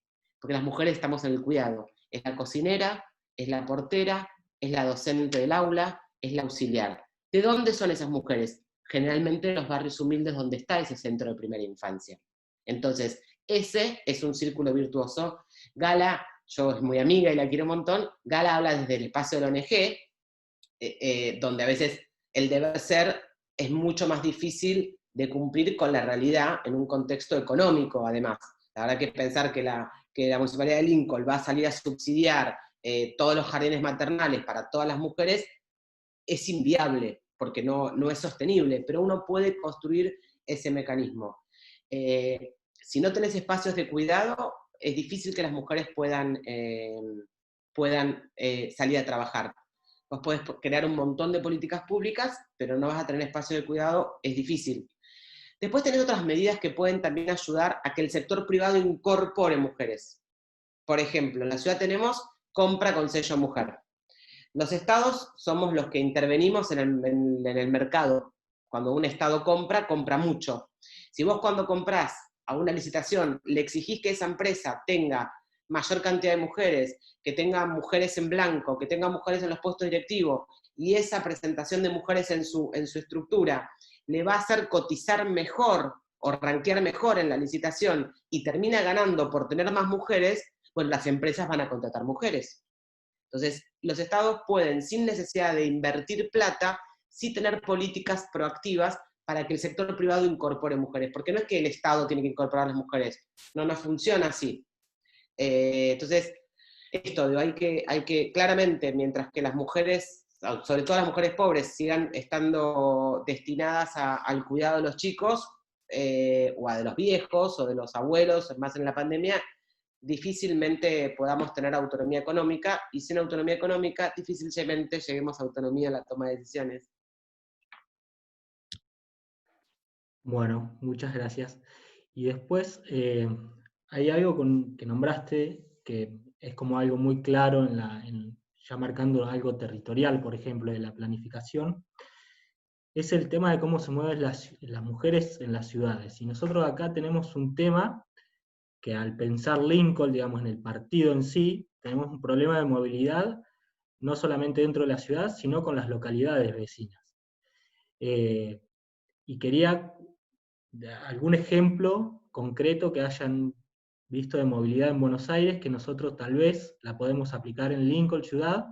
Porque las mujeres estamos en el cuidado. Es la cocinera, es la portera, es la docente del aula, es la auxiliar. ¿De dónde son esas mujeres? Generalmente en los barrios humildes donde está ese centro de primera infancia. Entonces, ese es un círculo virtuoso. Gala, yo es muy amiga y la quiero un montón, Gala habla desde el espacio de la ONG, donde a veces el deber ser es mucho más difícil de cumplir con la realidad en un contexto económico, además. La verdad que pensar que la Municipalidad de Lincoln va a salir a subsidiar todos los jardines maternales para todas las mujeres es inviable, porque no es sostenible, pero uno puede construir ese mecanismo. Si no tenés espacios de cuidado, es difícil que las mujeres puedan salir a trabajar. Vos podés crear un montón de políticas públicas, pero no vas a tener espacio de cuidado, es difícil. Después tenés otras medidas que pueden también ayudar a que el sector privado incorpore mujeres. Por ejemplo, en la ciudad tenemos compra con sello mujer. Los estados somos los que intervenimos en el mercado. Cuando un estado compra, compra mucho. Si vos cuando comprás a una licitación le exigís que esa empresa tenga mayor cantidad de mujeres, que tenga mujeres en blanco, que tenga mujeres en los puestos directivos, y esa presentación de mujeres en su estructura le va a hacer cotizar mejor o rankear mejor en la licitación y termina ganando por tener más mujeres, pues las empresas van a contratar mujeres. Entonces, los estados pueden, sin necesidad de invertir plata, sí tener políticas proactivas para que el sector privado incorpore mujeres, porque no es que el estado tiene que incorporar a las mujeres, no funciona así. Entonces, esto, hay que claramente, mientras que las mujeres, sobre todo las mujeres pobres, sigan estando destinadas al cuidado de los chicos, o a de los viejos, o de los abuelos, más en la pandemia, difícilmente podamos tener autonomía económica, y sin autonomía económica, difícilmente lleguemos a autonomía en la toma de decisiones. Bueno, muchas gracias. Y después, hay algo que nombraste, que es como algo muy claro, ya marcando algo territorial, por ejemplo, de la planificación, es el tema de cómo se mueven las mujeres en las ciudades. Y nosotros acá tenemos un tema que al pensar Lincoln, digamos, en el partido en sí, tenemos un problema de movilidad, no solamente dentro de la ciudad, sino con las localidades vecinas. Y quería algún ejemplo concreto que hayan visto de movilidad en Buenos Aires, que nosotros tal vez la podemos aplicar en Lincoln ciudad,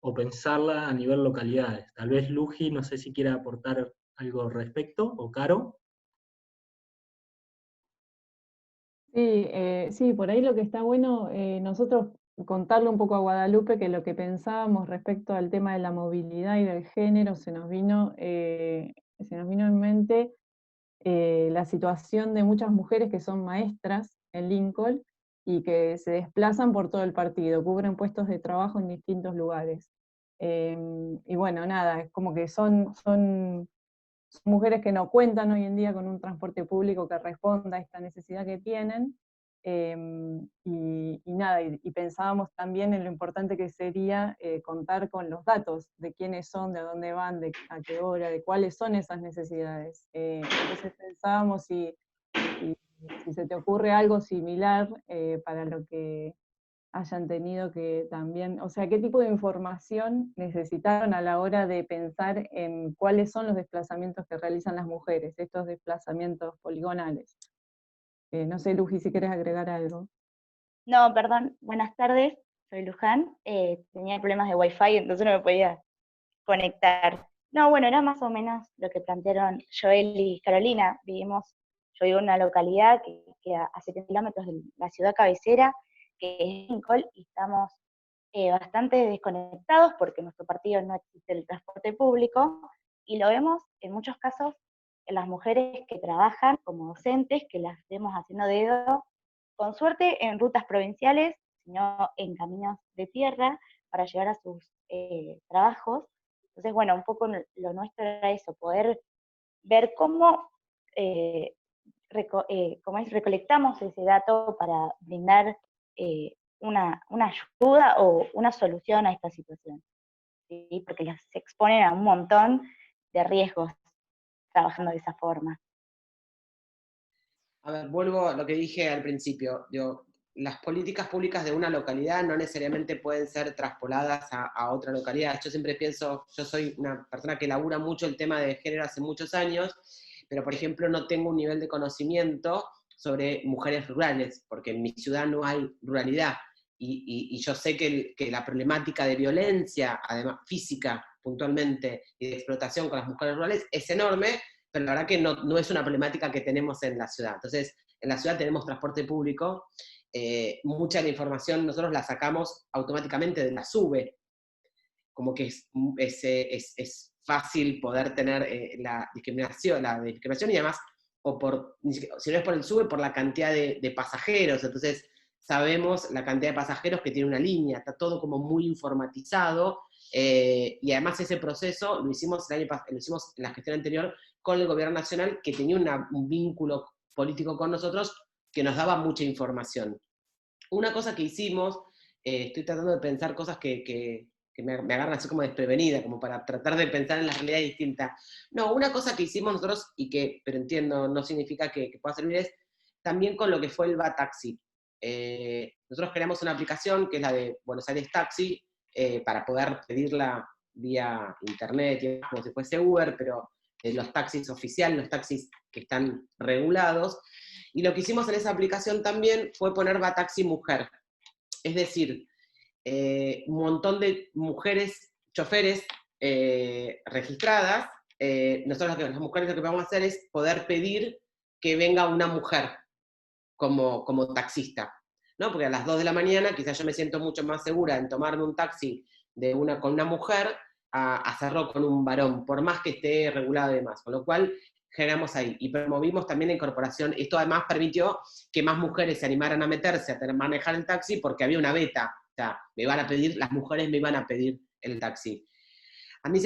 o pensarla a nivel localidades. Tal vez Luji, no sé si quiere aportar algo al respecto, o Caro. Sí, por ahí lo que está bueno, nosotros contarle un poco a Guadalupe que lo que pensábamos respecto al tema de la movilidad y del género se nos vino en mente la situación de muchas mujeres que son maestras en Lincoln y que se desplazan por todo el partido, cubren puestos de trabajo en distintos lugares. Y bueno, nada, es como que son mujeres que no cuentan hoy en día con un transporte público que responda a esta necesidad que tienen. Y nada, y pensábamos también en lo importante que sería contar con los datos de quiénes son, de dónde van, de a qué hora, de cuáles son esas necesidades. Entonces pensábamos si se te ocurre algo similar para lo que hayan tenido que también, o sea, qué tipo de información necesitaron a la hora de pensar en cuáles son los desplazamientos que realizan las mujeres, estos desplazamientos poligonales. No sé, Luji, si querés agregar algo. No, perdón, buenas tardes, soy Luján. Tenía problemas de Wi-Fi, entonces no me podía conectar. No, bueno, era más o menos lo que plantearon Joel y Carolina. Yo vivo en una localidad que queda a 7 kilómetros de la ciudad cabecera, que es Lincoln, y estamos bastante desconectados porque en nuestro partido no existe el transporte público, y lo vemos en muchos casos en las mujeres que trabajan como docentes, que las vemos haciendo dedo, con suerte en rutas provinciales, sino en caminos de tierra para llegar a sus trabajos. Entonces, bueno, un poco lo nuestro era eso, poder ver cómo, recolectamos ese dato para brindar una ayuda o una solución a esta situación, ¿sí? Porque las exponen a un montón de riesgos trabajando de esa forma. A ver, vuelvo a lo que dije al principio. Las políticas públicas de una localidad no necesariamente pueden ser traspoladas a otra localidad. Yo siempre pienso, yo soy una persona que labura mucho el tema de género hace muchos años, pero por ejemplo no tengo un nivel de conocimiento sobre mujeres rurales, porque en mi ciudad no hay ruralidad. Y yo sé que la problemática de violencia, además física puntualmente, y de explotación con las mujeres rurales es enorme, pero la verdad que no es una problemática que tenemos en la ciudad. Entonces, en la ciudad tenemos transporte público, mucha de la información nosotros la sacamos automáticamente de la SUBE, como que es fácil poder tener la discriminación y además, si no es por el SUBE, por la cantidad de pasajeros. Entonces, sabemos la cantidad de pasajeros que tiene una línea, está todo como muy informatizado, y además ese proceso lo hicimos lo hicimos en la gestión anterior con el gobierno nacional, que tenía un vínculo político con nosotros que nos daba mucha información. Una cosa que hicimos, estoy tratando de pensar cosas que me agarran así como desprevenida, como para tratar de pensar en la realidad distinta. No, una cosa que hicimos nosotros, pero entiendo, no significa que pueda servir, es también con lo que fue el Bataxi. Nosotros creamos una aplicación que es la de Buenos Aires Taxi, para poder pedirla vía internet, como si fuese Uber, pero los taxis oficiales, los taxis que están regulados. Y lo que hicimos en esa aplicación también fue poner Bataxi Mujer. Es decir, un montón de mujeres, choferes registradas. Nosotros las mujeres lo que vamos a hacer es poder pedir que venga una mujer como taxista, ¿no? Porque a las 2 de la mañana quizás yo me siento mucho más segura en tomarme un taxi con una mujer a hacerlo con un varón, por más que esté regulado y demás. Con lo cual generamos ahí y promovimos también la incorporación. Esto además permitió que más mujeres se animaran a meterse a manejar el taxi porque había una beta. O sea, las mujeres me iban a pedir el taxi. A mí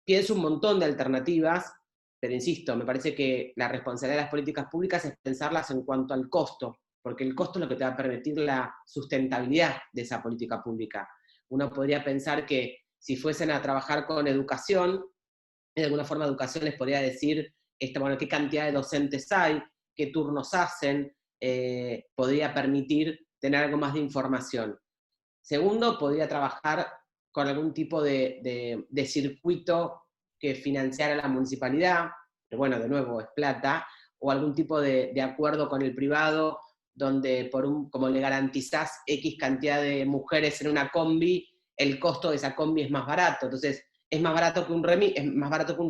pienso un montón de alternativas, pero insisto, me parece que la responsabilidad de las políticas públicas es pensarlas en cuanto al costo, porque el costo es lo que te va a permitir la sustentabilidad de esa política pública. Uno podría pensar que si fuesen a trabajar con educación, de alguna forma educación les podría decir, qué cantidad de docentes hay, qué turnos hacen, podría permitir tener algo más de información. Segundo, podría trabajar con algún tipo de circuito que financiara la municipalidad, pero bueno, de nuevo, es plata, o algún tipo de acuerdo con el privado, donde como le garantizás X cantidad de mujeres en una combi, el costo de esa combi es más barato. Entonces, es más barato que un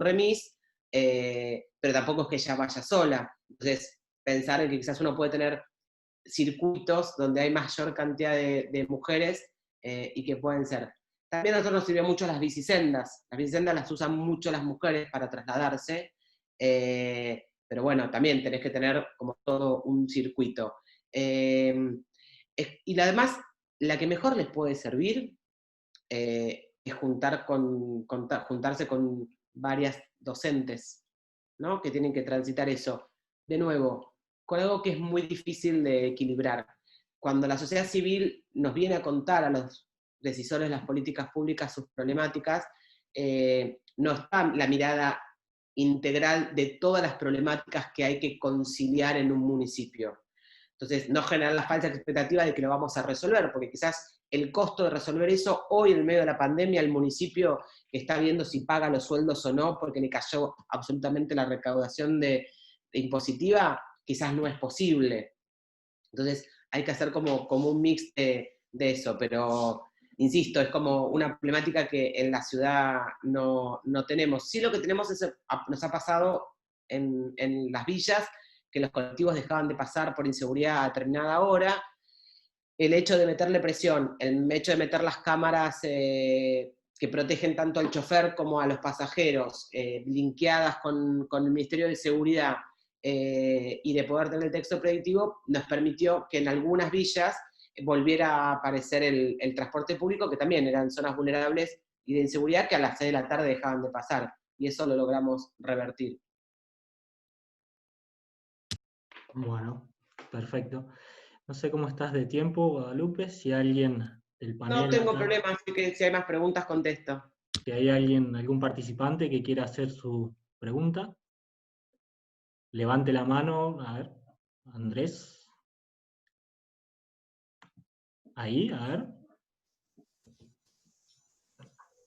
remis, pero tampoco es que ella vaya sola. Entonces, pensar en que quizás uno puede tener circuitos donde hay mayor cantidad de mujeres y que pueden ser. También a nosotros nos sirvió mucho las bicisendas. Las bicisendas las usan mucho las mujeres para trasladarse, pero bueno, también tenés que tener como todo un circuito. Y además, la que mejor les puede servir es juntarse con varias docentes, ¿no? Que tienen que transitar eso. De nuevo, con algo que es muy difícil de equilibrar. Cuando la sociedad civil nos viene a contar a los decisores de las políticas públicas sus problemáticas, no está la mirada integral de todas las problemáticas que hay que conciliar en un municipio. Entonces, no generar la falsa expectativa de que lo vamos a resolver, porque quizás el costo de resolver eso, hoy en medio de la pandemia, el municipio que está viendo si paga los sueldos o no, porque le cayó absolutamente la recaudación impositiva, quizás no es posible. Entonces hay que hacer como un mix de eso, pero insisto, es como una problemática que en la ciudad no tenemos. Sí, lo que tenemos nos ha pasado en las villas, que los colectivos dejaban de pasar por inseguridad a determinada hora. El hecho de meterle presión, el hecho de meter las cámaras que protegen tanto al chofer como a los pasajeros, linkeadas con el Ministerio de Seguridad, y de poder tener el texto predictivo, nos permitió que en algunas villas volviera a aparecer el transporte público, que también eran zonas vulnerables y de inseguridad, que a las 6 de la tarde dejaban de pasar, y eso lo logramos revertir. Bueno, perfecto. No sé cómo estás de tiempo, Guadalupe, si alguien del panel... No tengo acá, problema, así que si hay más preguntas, contesto. si hay algún participante que quiera hacer su pregunta, levante la mano, a ver, Andrés. Ahí, a ver.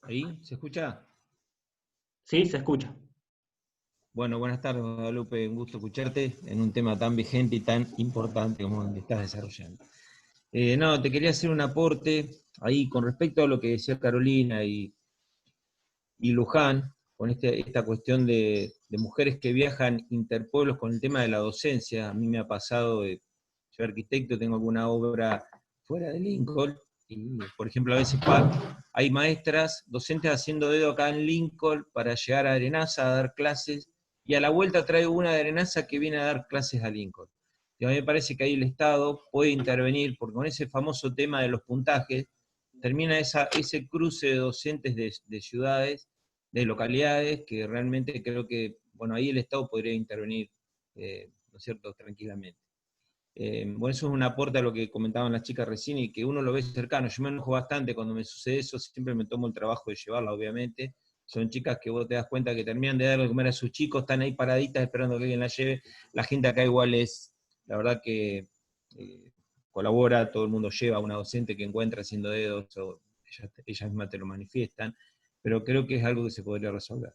¿Ahí? ¿Se escucha? Sí, se escucha. Bueno, buenas tardes, Guadalupe, un gusto escucharte en un tema tan vigente y tan importante como el que estás desarrollando. No, te quería hacer un aporte ahí con respecto a lo que decía Carolina y Luján, con esta cuestión de mujeres que viajan interpueblos con el tema de la docencia. A mí me ha pasado, soy arquitecto, tengo alguna obra fuera de Lincoln, y por ejemplo a veces hay maestras, docentes haciendo dedo acá en Lincoln para llegar a Arenaza a dar clases, y a la vuelta traigo una de Arenaza que viene a dar clases a Lincoln. Y a mí me parece que ahí el Estado puede intervenir, porque con ese famoso tema de los puntajes, termina ese cruce de docentes de ciudades, de localidades, que realmente creo que, bueno, ahí el Estado podría intervenir, ¿no es cierto?, tranquilamente. Bueno, eso es un aporte a lo que comentaban las chicas recién y que uno lo ve cercano. Yo me enojo bastante cuando me sucede eso, siempre me tomo el trabajo de llevarla, obviamente. Son chicas que vos te das cuenta que terminan de darle de comer a sus chicos, están ahí paraditas esperando que alguien la lleve. La gente acá igual es, la verdad que colabora, todo el mundo lleva a una docente que encuentra haciendo dedos, o ellas mismas te lo manifiestan, pero creo que es algo que se podría resolver.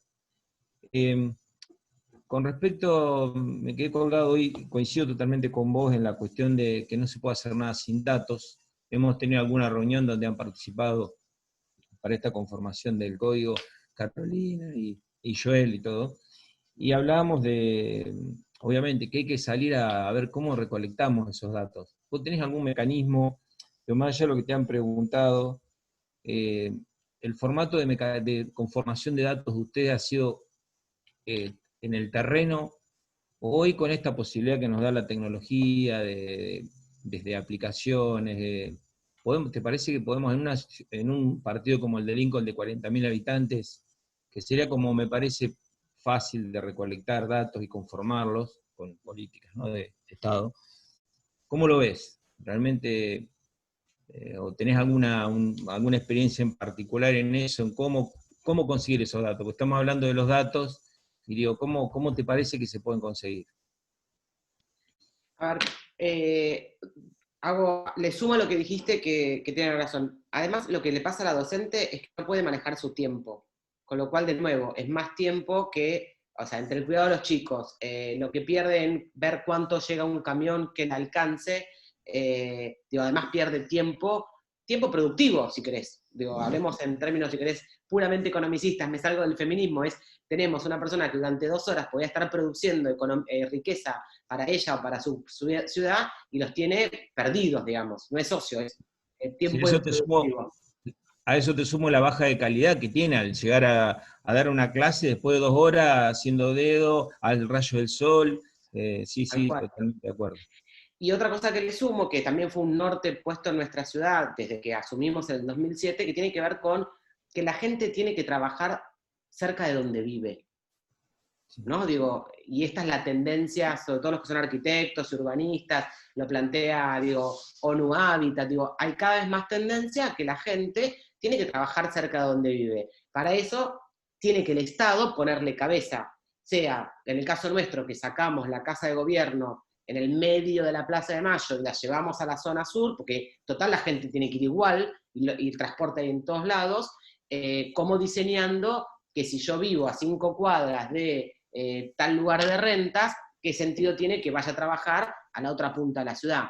Con respecto, me quedé colgado hoy, coincido totalmente con vos en la cuestión de que no se puede hacer nada sin datos. Hemos tenido alguna reunión donde han participado para esta conformación del código Carolina y Joel y todo, y hablábamos de, obviamente, que hay que salir a ver cómo recolectamos esos datos. ¿Vos tenés algún mecanismo, pero más allá de lo que te han preguntado, el formato de conformación de datos de ustedes ha sido en el terreno, hoy con esta posibilidad que nos da la tecnología, desde aplicaciones, ¿te parece que podemos en un partido como el de Lincoln de 40.000 habitantes, que sería como me parece fácil de recolectar datos y conformarlos con políticas, ¿no?, de Estado? ¿Cómo lo ves? ¿Realmente o tenés alguna experiencia en particular en eso, en cómo conseguir esos datos? Porque estamos hablando de los datos, y digo, ¿cómo te parece que se pueden conseguir? A ver, le sumo a lo que dijiste que tiene razón. Además, lo que le pasa a la docente es que no puede manejar su tiempo, con lo cual, de nuevo, es más tiempo que, o sea, entre el cuidado de los chicos, lo que pierde en ver cuánto llega un camión que la alcance, además pierde tiempo productivo, si querés. Hablemos en términos, si querés, puramente economicistas, me salgo del feminismo, tenemos una persona que durante 2 horas podría estar produciendo riqueza para ella o para su ciudad, y los tiene perdidos, digamos, no es socio, es tiempo productivo. A eso te sumo la baja de calidad que tiene al llegar a dar una clase después de 2 horas haciendo dedo al rayo del sol. Sí, totalmente de acuerdo. Y otra cosa que le sumo, que también fue un norte puesto en nuestra ciudad desde que asumimos en el 2007, que tiene que ver con que la gente tiene que trabajar cerca de donde vive, ¿no? Y esta es la tendencia, sobre todo los que son arquitectos y urbanistas, lo plantea, ONU Habitat, hay cada vez más tendencia a que la gente tiene que trabajar cerca de donde vive. Para eso tiene que el Estado ponerle cabeza, sea, en el caso nuestro, que sacamos la casa de gobierno en el medio de la Plaza de Mayo y la llevamos a la zona sur, porque total la gente tiene que ir igual, y el transporte hay en todos lados, como diseñando que si yo vivo a 5 cuadras de tal lugar de rentas, ¿qué sentido tiene que vaya a trabajar a la otra punta de la ciudad?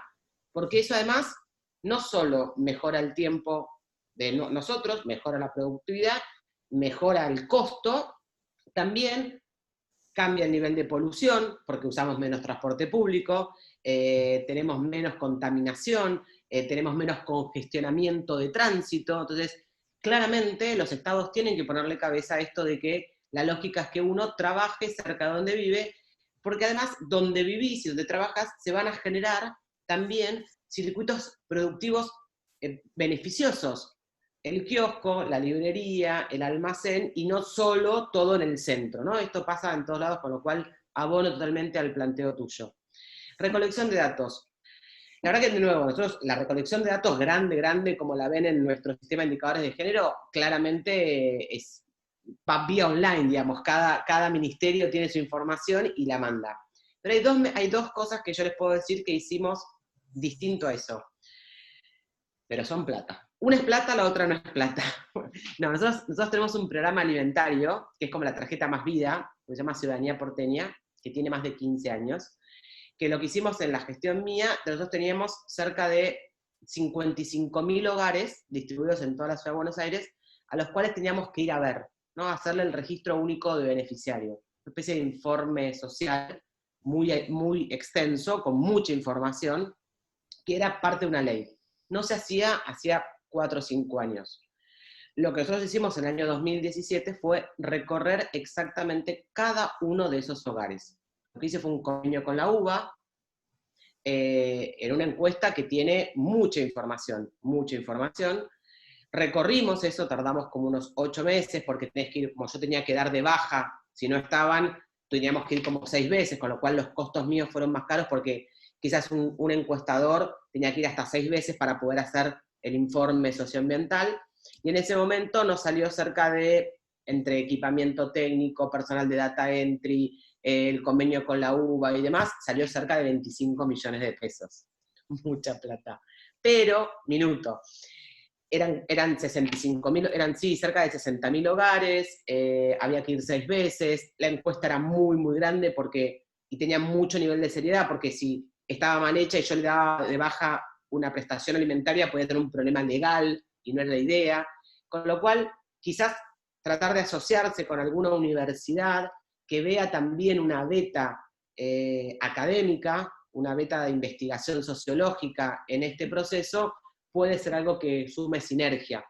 Porque eso además no solo mejora el tiempo de nosotros, mejora la productividad, mejora el costo, también cambia el nivel de polución, porque usamos menos transporte público, tenemos menos contaminación, tenemos menos congestionamiento de tránsito. Entonces, claramente los estados tienen que ponerle cabeza a esto de que la lógica es que uno trabaje cerca de donde vive, porque además donde vivís y donde trabajas se van a generar también circuitos productivos beneficiosos. El kiosco, la librería, el almacén, y no solo todo en el centro, ¿no? Esto pasa en todos lados, con lo cual abono totalmente al planteo tuyo. Recolección de datos. La verdad que, de nuevo, nosotros la recolección de datos grande, como la ven en nuestro sistema de indicadores de género, claramente va vía online, digamos, cada ministerio tiene su información y la manda. Pero hay dos cosas que yo les puedo decir que hicimos distinto a eso. Pero son plata. Una es plata, la otra no es plata. No, nosotros tenemos un programa alimentario, que es como la tarjeta Más Vida, que se llama Ciudadanía Porteña, que tiene más de 15 años, que lo que hicimos en la gestión mía, nosotros teníamos cerca de 55.000 hogares distribuidos en toda la ciudad de Buenos Aires, a los cuales teníamos que ir a ver, ¿no? Hacerle el registro único de beneficiario. Una especie de informe social muy extenso, con mucha información, que era parte de una ley. No se hacía 4 o 5 años. Lo que nosotros hicimos en el año 2017 fue recorrer exactamente cada uno de esos hogares. Lo que hice fue un convenio con la UBA, en una encuesta que tiene mucha información. Recorrimos eso, tardamos como unos 8 meses, porque tenés que ir, como yo tenía que dar de baja, si no estaban, teníamos que ir como 6 veces, con lo cual los costos míos fueron más caros, porque quizás un encuestador tenía que ir hasta 6 veces para poder hacer el informe socioambiental, y en ese momento nos salió cerca de, entre equipamiento técnico, personal de data entry, el convenio con la UBA y demás, salió cerca de 25 millones de pesos. Mucha plata. Pero, eran 65.000, cerca de 60.000 hogares, había que ir 6 veces, la encuesta era muy grande y tenía mucho nivel de seriedad, porque si estaba mal hecha y yo le daba de baja una prestación alimentaria, podía tener un problema legal, y no es la idea, con lo cual quizás tratar de asociarse con alguna universidad que vea también una beta académica, una beta de investigación sociológica en este proceso, puede ser algo que sume sinergia.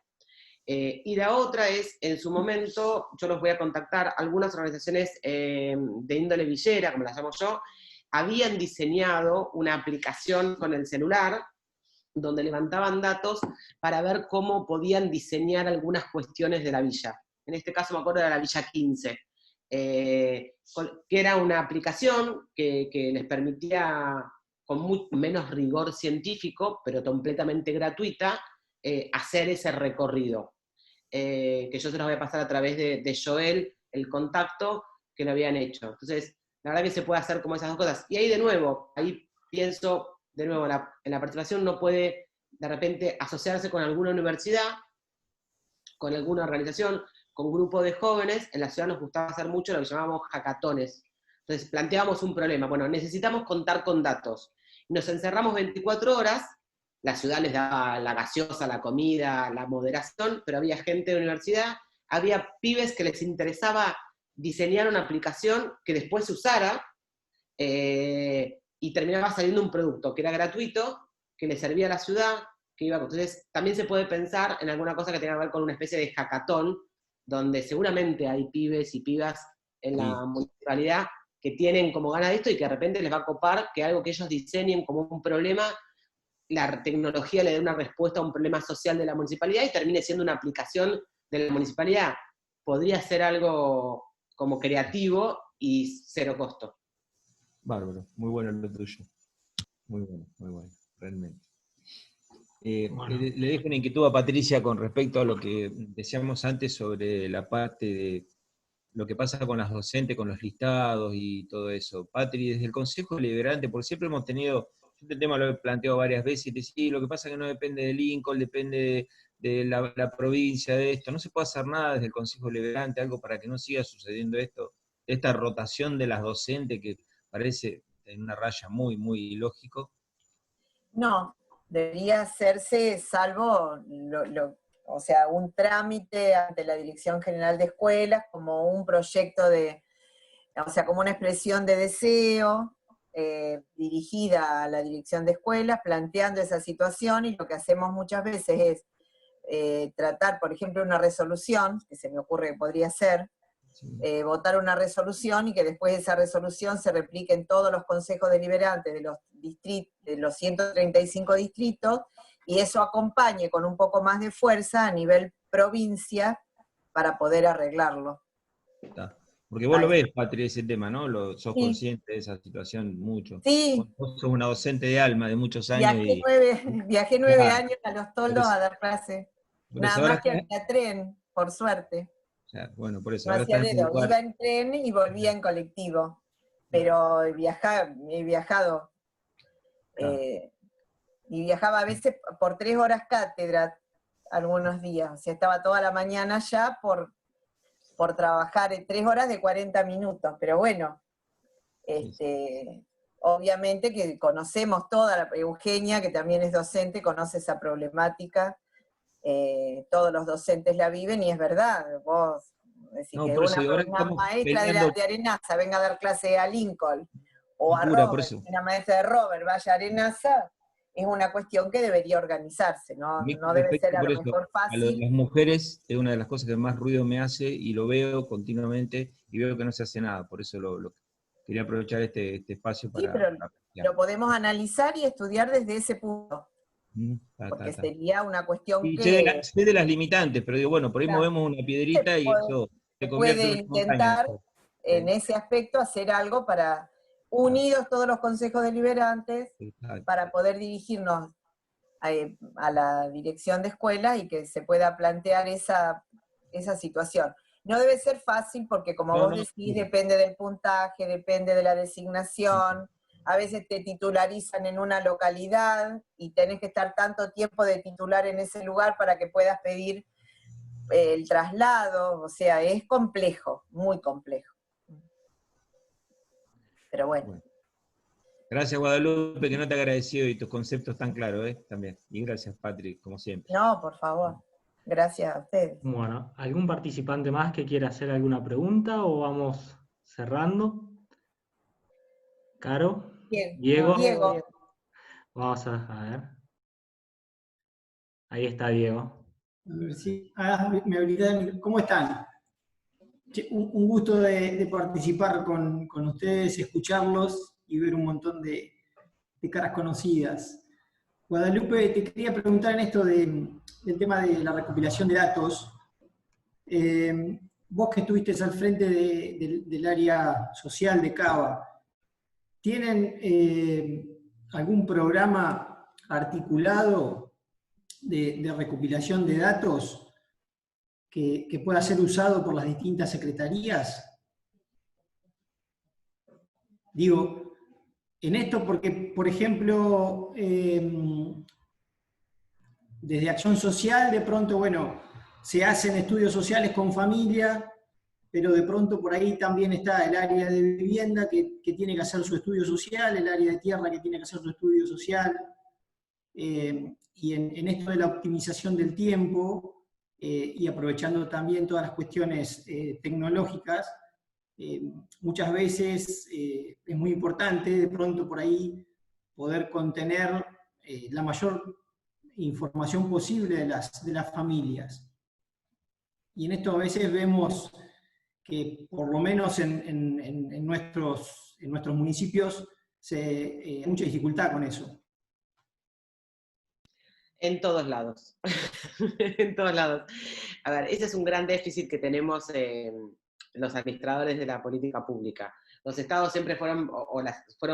Y la otra es, en su momento, yo los voy a contactar, algunas organizaciones de índole villera, como las llamo yo, habían diseñado una aplicación con el celular, donde levantaban datos para ver cómo podían diseñar algunas cuestiones de la villa. En este caso me acuerdo de la Villa 15, que era una aplicación que les permitía, con menos rigor científico, pero completamente gratuita, hacer ese recorrido. Que yo se los voy a pasar a través de Joel, el contacto que lo habían hecho. Entonces, la verdad que se puede hacer como esas dos cosas. Y ahí de nuevo, pienso, en la participación uno puede de repente asociarse con alguna universidad, con alguna organización, con grupo de jóvenes. En la ciudad nos gustaba hacer mucho lo que llamábamos hackatones. Entonces planteábamos un problema, bueno, necesitamos contar con datos. Nos encerramos 24 horas, la ciudad les daba la gaseosa, la comida, la moderación, pero había gente de la universidad, había pibes que les interesaba diseñar una aplicación que después se usara, y terminaba saliendo un producto que era gratuito, que le servía a la ciudad, que iba. Entonces también se puede pensar en alguna cosa que tenga que ver con una especie de hackathon, donde seguramente hay pibes y pibas en la municipalidad que tienen como ganas de esto y que de repente les va a copar que algo que ellos diseñen como un problema, la tecnología le dé una respuesta a un problema social de la municipalidad y termine siendo una aplicación de la municipalidad. Podría ser algo como creativo y cero costo. Bárbaro, muy bueno lo tuyo. Muy bueno, realmente. Bueno. Le dejo una inquietud a Patricia con respecto a lo que decíamos antes sobre la parte de lo que pasa con las docentes, con los listados y todo eso. Patri, desde el Consejo Deliberante, porque siempre hemos tenido, este tema lo he planteado varias veces, y te decía, lo que pasa es que no depende de Lincoln, depende de la provincia, de esto, no se puede hacer nada desde el Consejo Deliberante, algo para que no siga sucediendo esto, esta rotación de las docentes, que parece en una raya muy, muy ilógico. No, debería hacerse salvo, o sea, un trámite ante la Dirección General de Escuelas, como un proyecto o sea, como una expresión de deseo dirigida a la Dirección de Escuelas, planteando esa situación, y lo que hacemos muchas veces es tratar, por ejemplo, una resolución, que se me ocurre que podría ser, votar una resolución y que después esa resolución se replique en todos los consejos deliberantes de los 135 distritos, y eso acompañe con un poco más de fuerza a nivel provincia para poder arreglarlo. Está. Porque vos lo ves, Patri, ese tema, ¿no? Sos Sí. consciente de esa situación mucho. Sí. Vos sos una docente de alma de muchos años. Viajé 9 años a Los Toldos a dar clase. Nada más que hacía tren, por suerte. Bueno, por eso. No hacía dedo, iba en tren y volvía en colectivo. Pero he viajado, y viajaba a veces por 3 horas cátedra algunos días. O sea, estaba toda la mañana ya por trabajar 3 horas de 40 minutos. Pero bueno, obviamente que conocemos toda Eugenia, que también es docente, conoce esa problemática. Todos los docentes la viven, y es verdad. Vos decís que una maestra de Arenaza venga a dar clase a Lincoln, o a Robert, una maestra de Robert vaya a Arenaza, es una cuestión que debería organizarse, no debe ser a lo mejor fácil. A lo de las mujeres es una de las cosas que más ruido me hace, y lo veo continuamente, y veo que no se hace nada. Por eso quería aprovechar este espacio para... Sí, pero lo podemos analizar y estudiar desde ese punto. Porque sería una cuestión que... Sé de las limitantes, pero digo, bueno, por ahí movemos una piedrita y eso se puede intentar en ese aspecto hacer algo para, unidos todos los consejos deliberantes, para poder dirigirnos a la dirección de escuelas y que se pueda plantear esa situación. No debe ser fácil porque, como vos decís, depende del puntaje, depende de la designación. A veces te titularizan en una localidad y tenés que estar tanto tiempo de titular en ese lugar para que puedas pedir el traslado. O sea, es complejo, muy complejo. Pero bueno. Gracias, Guadalupe, que no te he agradecido, y tus conceptos tan claros, también. Y gracias, Patrick, como siempre. No, por favor. Gracias a ustedes. Bueno, ¿algún participante más que quiera hacer alguna pregunta o vamos cerrando? ¿Caro? Bien. ¿Diego? Diego. Vamos a ver. Ahí está Diego. A ver si me habilité. ¿Cómo están? Un gusto de participar con ustedes, escucharlos y ver un montón de caras conocidas. Guadalupe, te quería preguntar en esto del tema de la recopilación de datos. Vos que estuviste al frente del área social de Cava, ¿tienen algún programa articulado de recopilación de datos que pueda ser usado por las distintas secretarías? Digo, en esto porque, por ejemplo, desde Acción Social, de pronto, bueno, se hacen estudios sociales con familia, pero de pronto por ahí también está el área de vivienda que tiene que hacer su estudio social, el área de tierra que tiene que hacer su estudio social, y en esto de la optimización del tiempo, y aprovechando también todas las cuestiones tecnológicas, muchas veces es muy importante de pronto por ahí poder contener la mayor información posible de las familias. Y en esto a veces vemos que por lo menos en nuestros municipios hay mucha dificultad con eso. En todos lados. En todos lados. A ver, ese es un gran déficit que tenemos los administradores de la política pública. Los estados siempre fueron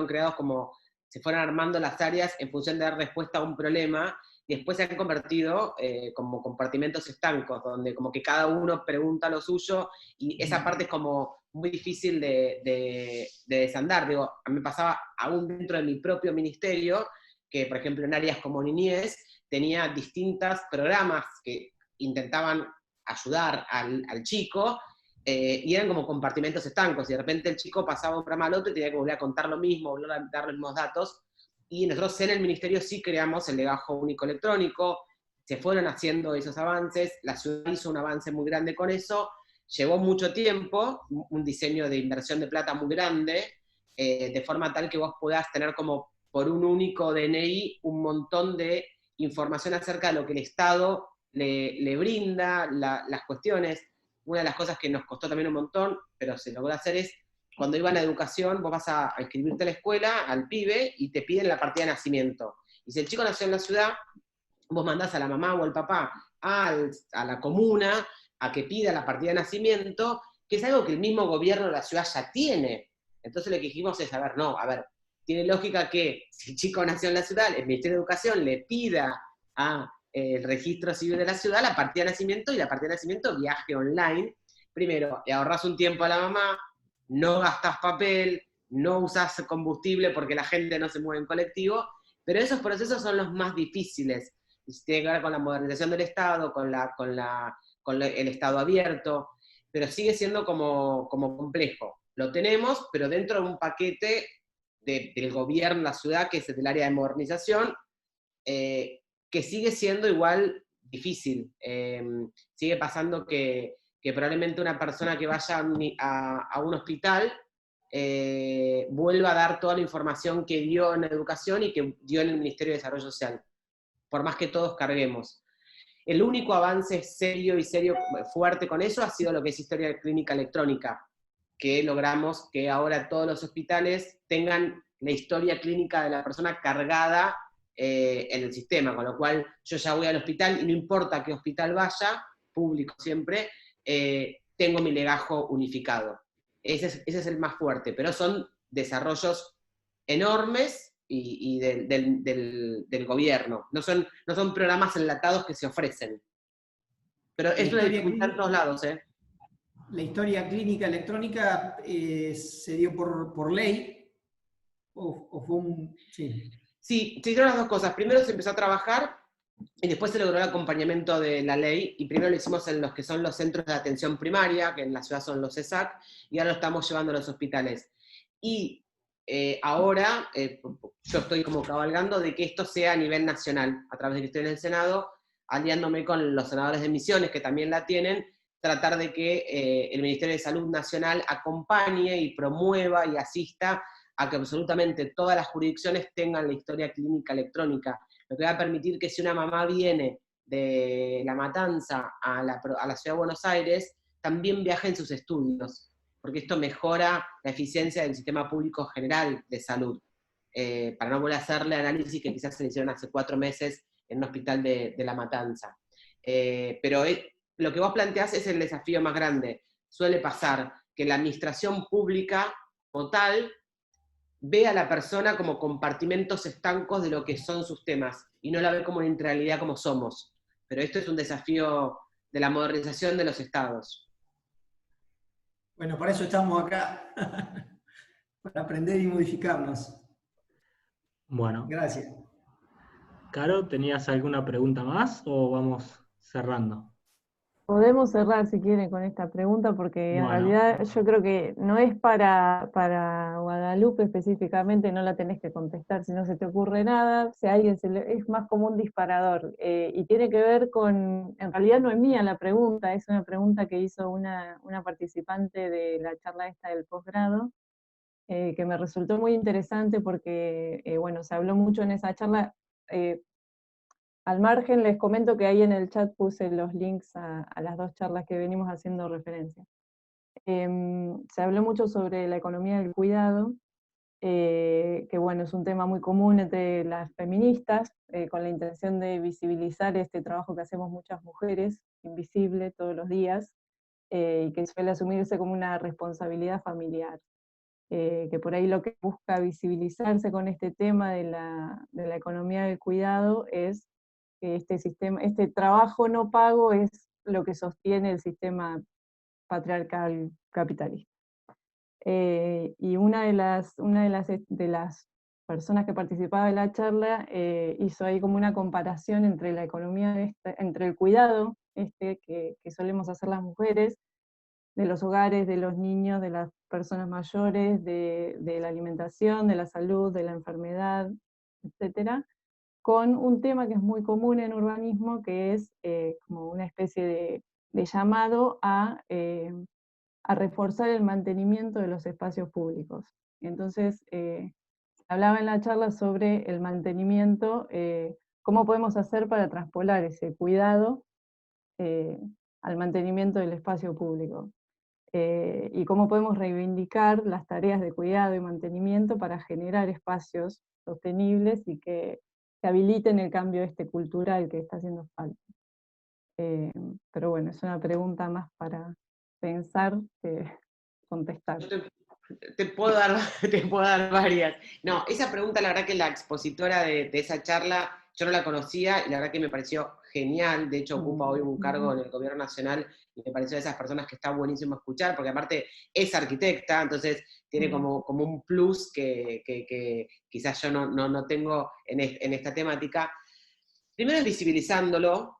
creados como se fueron armando las áreas en función de dar respuesta a un problema, y después se han convertido como compartimentos estancos, donde como que cada uno pregunta lo suyo, y esa parte es como muy difícil de desandar. Digo, a mí me pasaba aún dentro de mi propio ministerio, que por ejemplo en áreas como niñez, tenía distintos programas que intentaban ayudar al chico, y eran como compartimentos estancos, y de repente el chico pasaba un programa al otro y tenía que volver a contar lo mismo, volver a dar los mismos datos, y nosotros en el ministerio sí creamos el legajo único electrónico, se fueron haciendo esos avances, la ciudad hizo un avance muy grande con eso, llevó mucho tiempo, un diseño de inversión de plata muy grande, de forma tal que vos puedas tener como por un único DNI un montón de información acerca de lo que el Estado le brinda, las cuestiones. Una de las cosas que nos costó también un montón, pero se logró hacer es, cuando iban a educación, vos vas a inscribirte a la escuela, al pibe, y te piden la partida de nacimiento. Y si el chico nació en la ciudad, vos mandás a la mamá o al papá a la comuna a que pida la partida de nacimiento, que es algo que el mismo gobierno de la ciudad ya tiene. Entonces lo que dijimos es, tiene lógica que si el chico nació en la ciudad, el Ministerio de Educación le pida a el registro civil de la ciudad la partida de nacimiento, y la partida de nacimiento viaje online. Primero, le ahorras un tiempo a la mamá, no gastas papel, no usas combustible porque la gente no se mueve en colectivo, pero esos procesos son los más difíciles. Tiene que ver con la modernización del Estado, con el Estado abierto, pero sigue siendo como complejo. Lo tenemos, pero dentro de un paquete del gobierno, la ciudad, que es del área de modernización, que sigue siendo igual difícil. Sigue pasando que probablemente una persona que vaya a un hospital vuelva a dar toda la información que dio en educación y que dio en el Ministerio de Desarrollo Social, por más que todos carguemos. El único avance serio fuerte con eso ha sido lo que es historia clínica electrónica, que logramos que ahora todos los hospitales tengan la historia clínica de la persona cargada en el sistema, con lo cual yo ya voy al hospital y no importa a qué hospital vaya, público siempre, tengo mi legajo unificado. Ese es el más fuerte, pero son desarrollos enormes y del gobierno. No son programas enlatados que se ofrecen. Pero es una dificultad en todos lados, ¿eh? La historia clínica electrónica se dio por ley, o fue un... Sí. Sí, se hicieron las dos cosas. Primero se empezó a trabajar y después se logró el acompañamiento de la ley, y primero lo hicimos en los que son los centros de atención primaria, que en la ciudad son los CESAC, y ahora lo estamos llevando a los hospitales. Y ahora yo estoy como cabalgando de que esto sea a nivel nacional, a través de que estoy en el Senado, aliándome con los senadores de Misiones, que también la tienen, tratar de que el Ministerio de Salud Nacional acompañe y promueva y asista a que absolutamente todas las jurisdicciones tengan la historia clínica electrónica, lo que va a permitir que si una mamá viene de La Matanza a la Ciudad de Buenos Aires, también viaje en sus estudios, porque esto mejora la eficiencia del sistema público general de salud, para no volver a hacerle análisis que quizás se le hicieron hace 4 meses en un hospital de La Matanza. Pero lo que vos planteás es el desafío más grande. Suele pasar que la administración pública total ve a la persona como compartimentos estancos de lo que son sus temas, y no la ve como una integralidad como somos. Pero esto es un desafío de la modernización de los estados. Bueno, para eso estamos acá, para aprender y modificarnos. Bueno. Gracias. Caro, ¿tenías alguna pregunta más o vamos cerrando? Podemos cerrar si quieren con esta pregunta, porque en realidad yo creo que no es para Guadalupe específicamente, no la tenés que contestar si no se te ocurre nada, si a alguien es más como un disparador, y tiene que ver con, en realidad no es mía la pregunta, es una pregunta que hizo una participante de la charla esta del posgrado, que me resultó muy interesante porque, bueno, se habló mucho en esa charla. Al margen les comento que ahí en el chat puse los links a las 2 charlas que venimos haciendo referencia. Se habló mucho sobre la economía del cuidado, que bueno, es un tema muy común entre las feministas, con la intención de visibilizar este trabajo que hacemos muchas mujeres, invisible todos los días, y que suele asumirse como una responsabilidad familiar. Que por ahí lo que busca visibilizarse con este tema de la economía del cuidado es que este trabajo no pago es lo que sostiene el sistema patriarcal capitalista. Y una de las personas que participaba de la charla hizo ahí como una comparación entre la economía entre el cuidado que solemos hacer las mujeres, los hogares, de los niños, de las personas mayores, de la alimentación, de la salud, de la enfermedad, etcétera, con un tema que es muy común en urbanismo, que es como una especie de llamado a reforzar el mantenimiento de los espacios públicos. Entonces, hablaba en la charla sobre el mantenimiento, cómo podemos hacer para traspolar ese cuidado al mantenimiento del espacio público. Y cómo podemos reivindicar las tareas de cuidado y mantenimiento para generar espacios sostenibles y que habiliten el cambio cultural que está haciendo falta. Pero bueno, es una pregunta más para pensar que contestar. Te puedo dar varias. No, esa pregunta, la verdad que la expositora de esa charla, yo no la conocía y la verdad que me pareció genial. De hecho, ocupa hoy un cargo en el gobierno nacional y me pareció de esas personas que está buenísimo escuchar, porque aparte es arquitecta, entonces tiene como un plus que quizás yo no tengo en esta temática. Primero es visibilizándolo,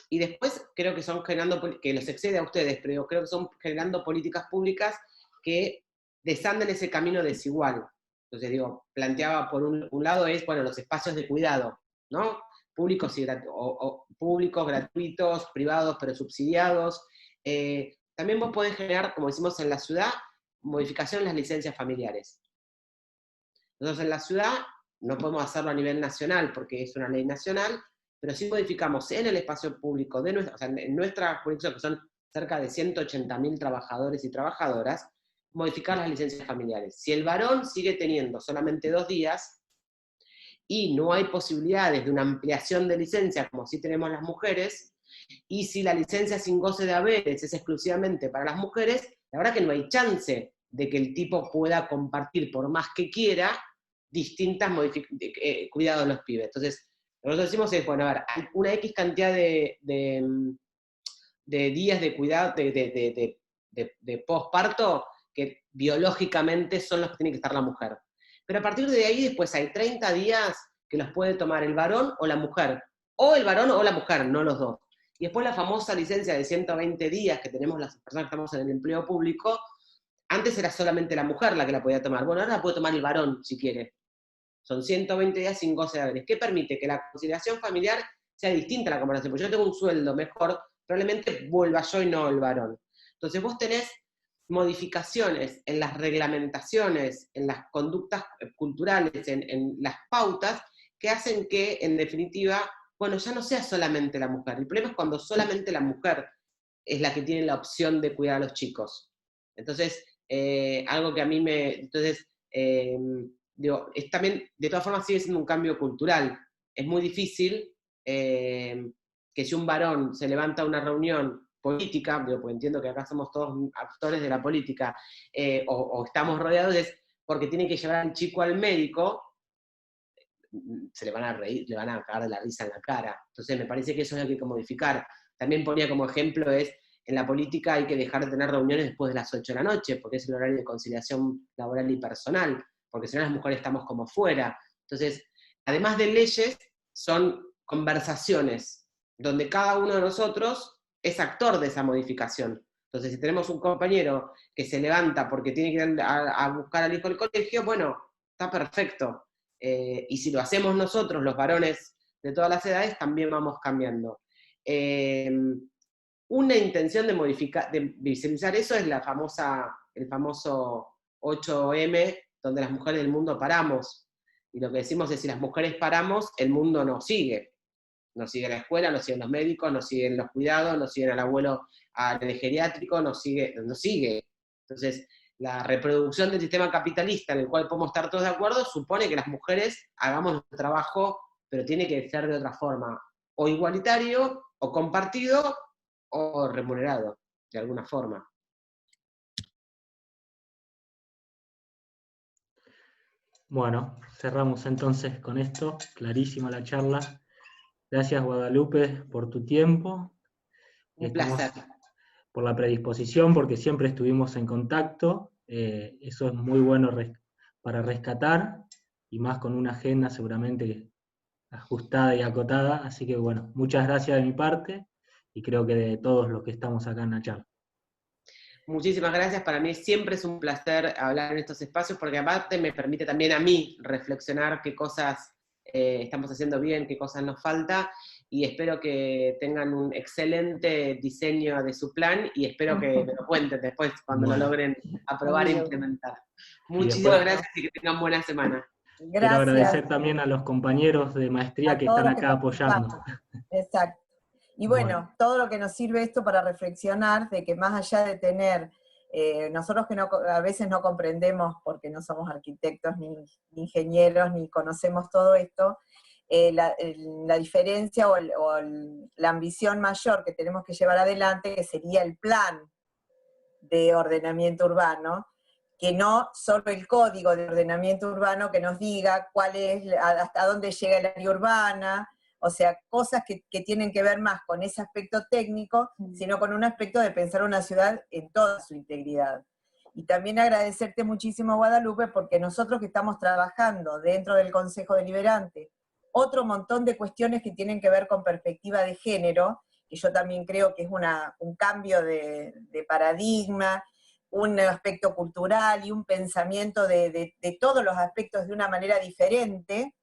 y después creo que son generando, que los excede a ustedes, pero creo que son generando políticas públicas que desanden ese camino desigual. Entonces digo, planteaba por un lado es, bueno, los espacios de cuidado, ¿no? Públicos, públicos, gratuitos, privados, pero subsidiados. También vos podés generar, como decimos en la ciudad, modificación en las licencias familiares. Nosotros en la ciudad no podemos hacerlo a nivel nacional porque es una ley nacional, pero sí modificamos en el espacio público, o sea, en nuestra jurisdicción, que son cerca de 180.000 trabajadores y trabajadoras, modificar las licencias familiares. Si el varón sigue teniendo solamente 2 días y no hay posibilidades de una ampliación de licencia como sí tenemos las mujeres, y si la licencia sin goce de haberes es exclusivamente para las mujeres, la verdad que no hay chance de que el tipo pueda compartir, por más que quiera, distintas cuidados de los pibes. Entonces, lo que nosotros decimos es, bueno, a ver, hay una X cantidad de días de cuidado, de posparto, que biológicamente son los que tiene que estar la mujer. Pero a partir de ahí después hay 30 días que los puede tomar el varón o la mujer. O el varón o la mujer, no los dos. Y después la famosa licencia de 120 días que tenemos las personas que estamos en el empleo público, antes era solamente la mujer la que la podía tomar. Bueno, ahora la puede tomar el varón si quiere. Son 120 días sin goce de haberes. ¿Qué permite? Que la conciliación familiar sea distinta a la comparación. Porque yo tengo un sueldo mejor, probablemente vuelva yo y no el varón. Entonces vos tenés modificaciones en las reglamentaciones, en las conductas culturales, en las pautas, que hacen que, en definitiva, bueno, ya no sea solamente la mujer. El problema es cuando solamente la mujer es la que tiene la opción de cuidar a los chicos. Entonces, algo que a mí Entonces, digo, también, de todas formas, sigue siendo un cambio cultural. Es muy difícil que si un varón se levanta a una reunión política, digo, pues entiendo que acá somos todos actores de la política, o estamos rodeados, es porque tiene que llevar al chico al médico, se le van a reír, le van a cagar de la risa en la cara. Entonces me parece que eso es lo que hay que modificar. También ponía como ejemplo en la política hay que dejar de tener reuniones después de las 8 de la noche, porque es el horario de conciliación laboral y personal, porque si no las mujeres estamos como fuera. Entonces, además de leyes, son conversaciones, donde cada uno de nosotros es actor de esa modificación. Entonces, si tenemos un compañero que se levanta porque tiene que ir a buscar al hijo al colegio, bueno, está perfecto. Y si lo hacemos nosotros, los varones de todas las edades, también vamos cambiando. Una intención de visibilizar eso es el famoso 8M, donde las mujeres del mundo paramos. Y lo que decimos es, si las mujeres paramos, el mundo no sigue. No sigue la escuela, no siguen los médicos, no siguen los cuidados, no siguen al abuelo al geriátrico, no sigue. Entonces, la reproducción del sistema capitalista en el cual podemos estar todos de acuerdo supone que las mujeres hagamos nuestro trabajo, pero tiene que ser de otra forma, o igualitario, o compartido, o remunerado, de alguna forma. Bueno, cerramos entonces con esto, clarísima la charla. Gracias, Guadalupe, por tu tiempo. Un placer. Por la predisposición, porque siempre estuvimos en contacto. Eso es muy bueno para rescatar, y más con una agenda seguramente ajustada y acotada. Así que bueno, muchas gracias de mi parte, y creo que de todos los que estamos acá en la charla. Muchísimas gracias, para mí siempre es un placer hablar en estos espacios, porque aparte me permite también a mí reflexionar qué cosas estamos haciendo bien, qué cosas nos falta, y espero que tengan un excelente diseño de su plan, y espero que me lo cuenten después cuando lo logren aprobar e implementar. Muchísimas gracias y que tengan buena semana. Quiero agradecer Gracias también a los compañeros de maestría a que todos están los que acá apoyando. participamos. Exacto. Y bueno, todo lo que nos sirve esto para reflexionar de que más allá de tener, nosotros que a veces no comprendemos porque no somos arquitectos ni ingenieros ni conocemos todo esto, la diferencia o la ambición mayor que tenemos que llevar adelante, que sería el plan de ordenamiento urbano, que no solo el código de ordenamiento urbano que nos diga cuál es, hasta dónde llega el área urbana, o sea, cosas que tienen que ver más con ese aspecto técnico, sino con un aspecto de pensar una ciudad en toda su integridad. Y también agradecerte muchísimo, Guadalupe, porque nosotros que estamos trabajando dentro del Consejo Deliberante, otro montón de cuestiones que tienen que ver con perspectiva de género, que yo también creo que es un cambio de paradigma, un aspecto cultural y un pensamiento de todos los aspectos de una manera diferente,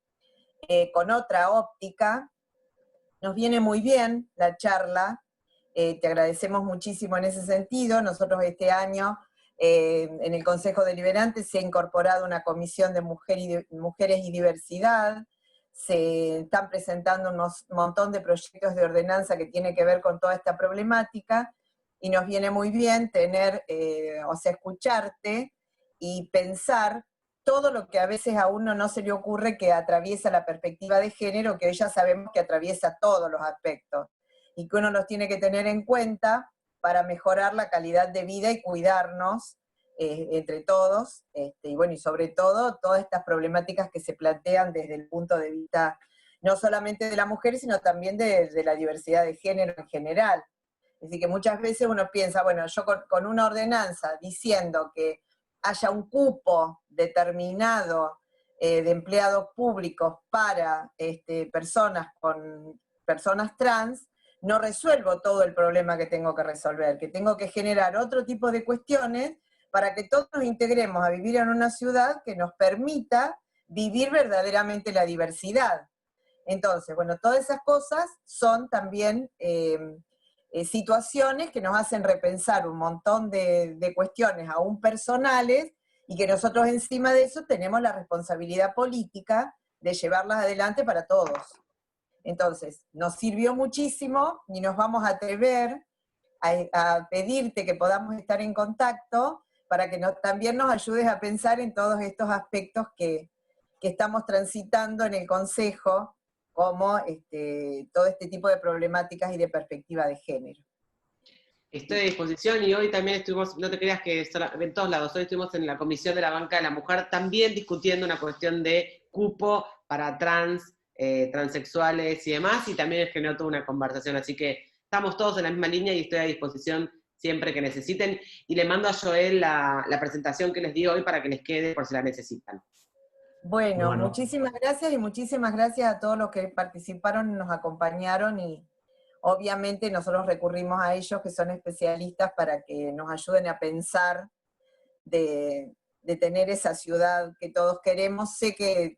con otra óptica. Nos viene muy bien la charla, te agradecemos muchísimo en ese sentido. Nosotros este año en el Consejo Deliberante se ha incorporado una comisión de mujeres y diversidad, se están presentando un montón de proyectos de ordenanza que tienen que ver con toda esta problemática, y nos viene muy bien tener, escucharte y pensar todo lo que a veces a uno no se le ocurre que atraviesa la perspectiva de género, que hoy ya sabemos que atraviesa todos los aspectos, y que uno los tiene que tener en cuenta para mejorar la calidad de vida y cuidarnos entre todos, y bueno, y sobre todo todas estas problemáticas que se plantean desde el punto de vista no solamente de la mujer, sino también de la diversidad de género en general. Es decir, que muchas veces uno piensa, bueno, yo con una ordenanza diciendo que haya un cupo determinado de empleados públicos para personas trans, no resuelvo todo el problema que tengo que resolver, que tengo que generar otro tipo de cuestiones para que todos nos integremos a vivir en una ciudad que nos permita vivir verdaderamente la diversidad. Entonces, bueno, todas esas cosas son también situaciones que nos hacen repensar un montón de cuestiones aún personales, y que nosotros encima de eso tenemos la responsabilidad política de llevarlas adelante para todos. Entonces, nos sirvió muchísimo y nos vamos a atrever a pedirte que podamos estar en contacto para que también nos ayudes a pensar en todos estos aspectos que estamos transitando en el Consejo, como todo este tipo de problemáticas y de perspectiva de género. Estoy a disposición, y hoy también estuvimos, no te creas que en todos lados, hoy estuvimos en la Comisión de la Banca de la Mujer también discutiendo una cuestión de cupo para transexuales y demás, y también generó toda una conversación, así que estamos todos en la misma línea y estoy a disposición siempre que necesiten, y le mando a Joel la presentación que les di hoy para que les quede por si la necesitan. Bueno, muchísimas gracias, y muchísimas gracias a todos los que participaron y nos acompañaron, y obviamente nosotros recurrimos a ellos, que son especialistas, para que nos ayuden a pensar de tener esa ciudad que todos queremos. Sé que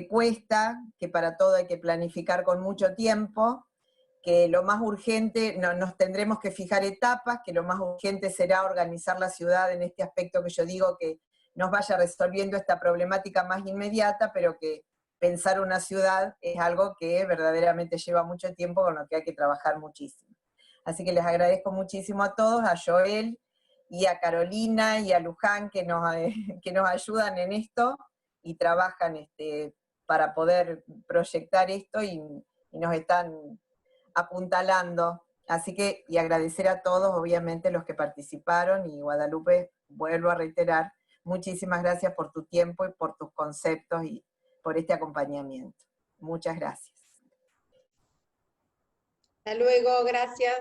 cuesta, que para todo hay que planificar con mucho tiempo, que lo más urgente, nos tendremos que fijar etapas, que lo más urgente será organizar la ciudad en este aspecto que yo digo, que nos vaya resolviendo esta problemática más inmediata, pero que pensar una ciudad es algo que verdaderamente lleva mucho tiempo, con lo que hay que trabajar muchísimo. Así que les agradezco muchísimo a todos, a Joel y a Carolina y a Luján, que nos ayudan en esto y trabajan para poder proyectar esto, y nos están apuntalando. Así que, y agradecer a todos, obviamente, los que participaron, y Guadalupe, vuelvo a reiterar, muchísimas gracias por tu tiempo y por tus conceptos y por este acompañamiento. Muchas gracias. Hasta luego, gracias.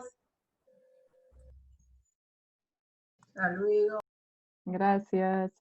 Hasta luego. Gracias.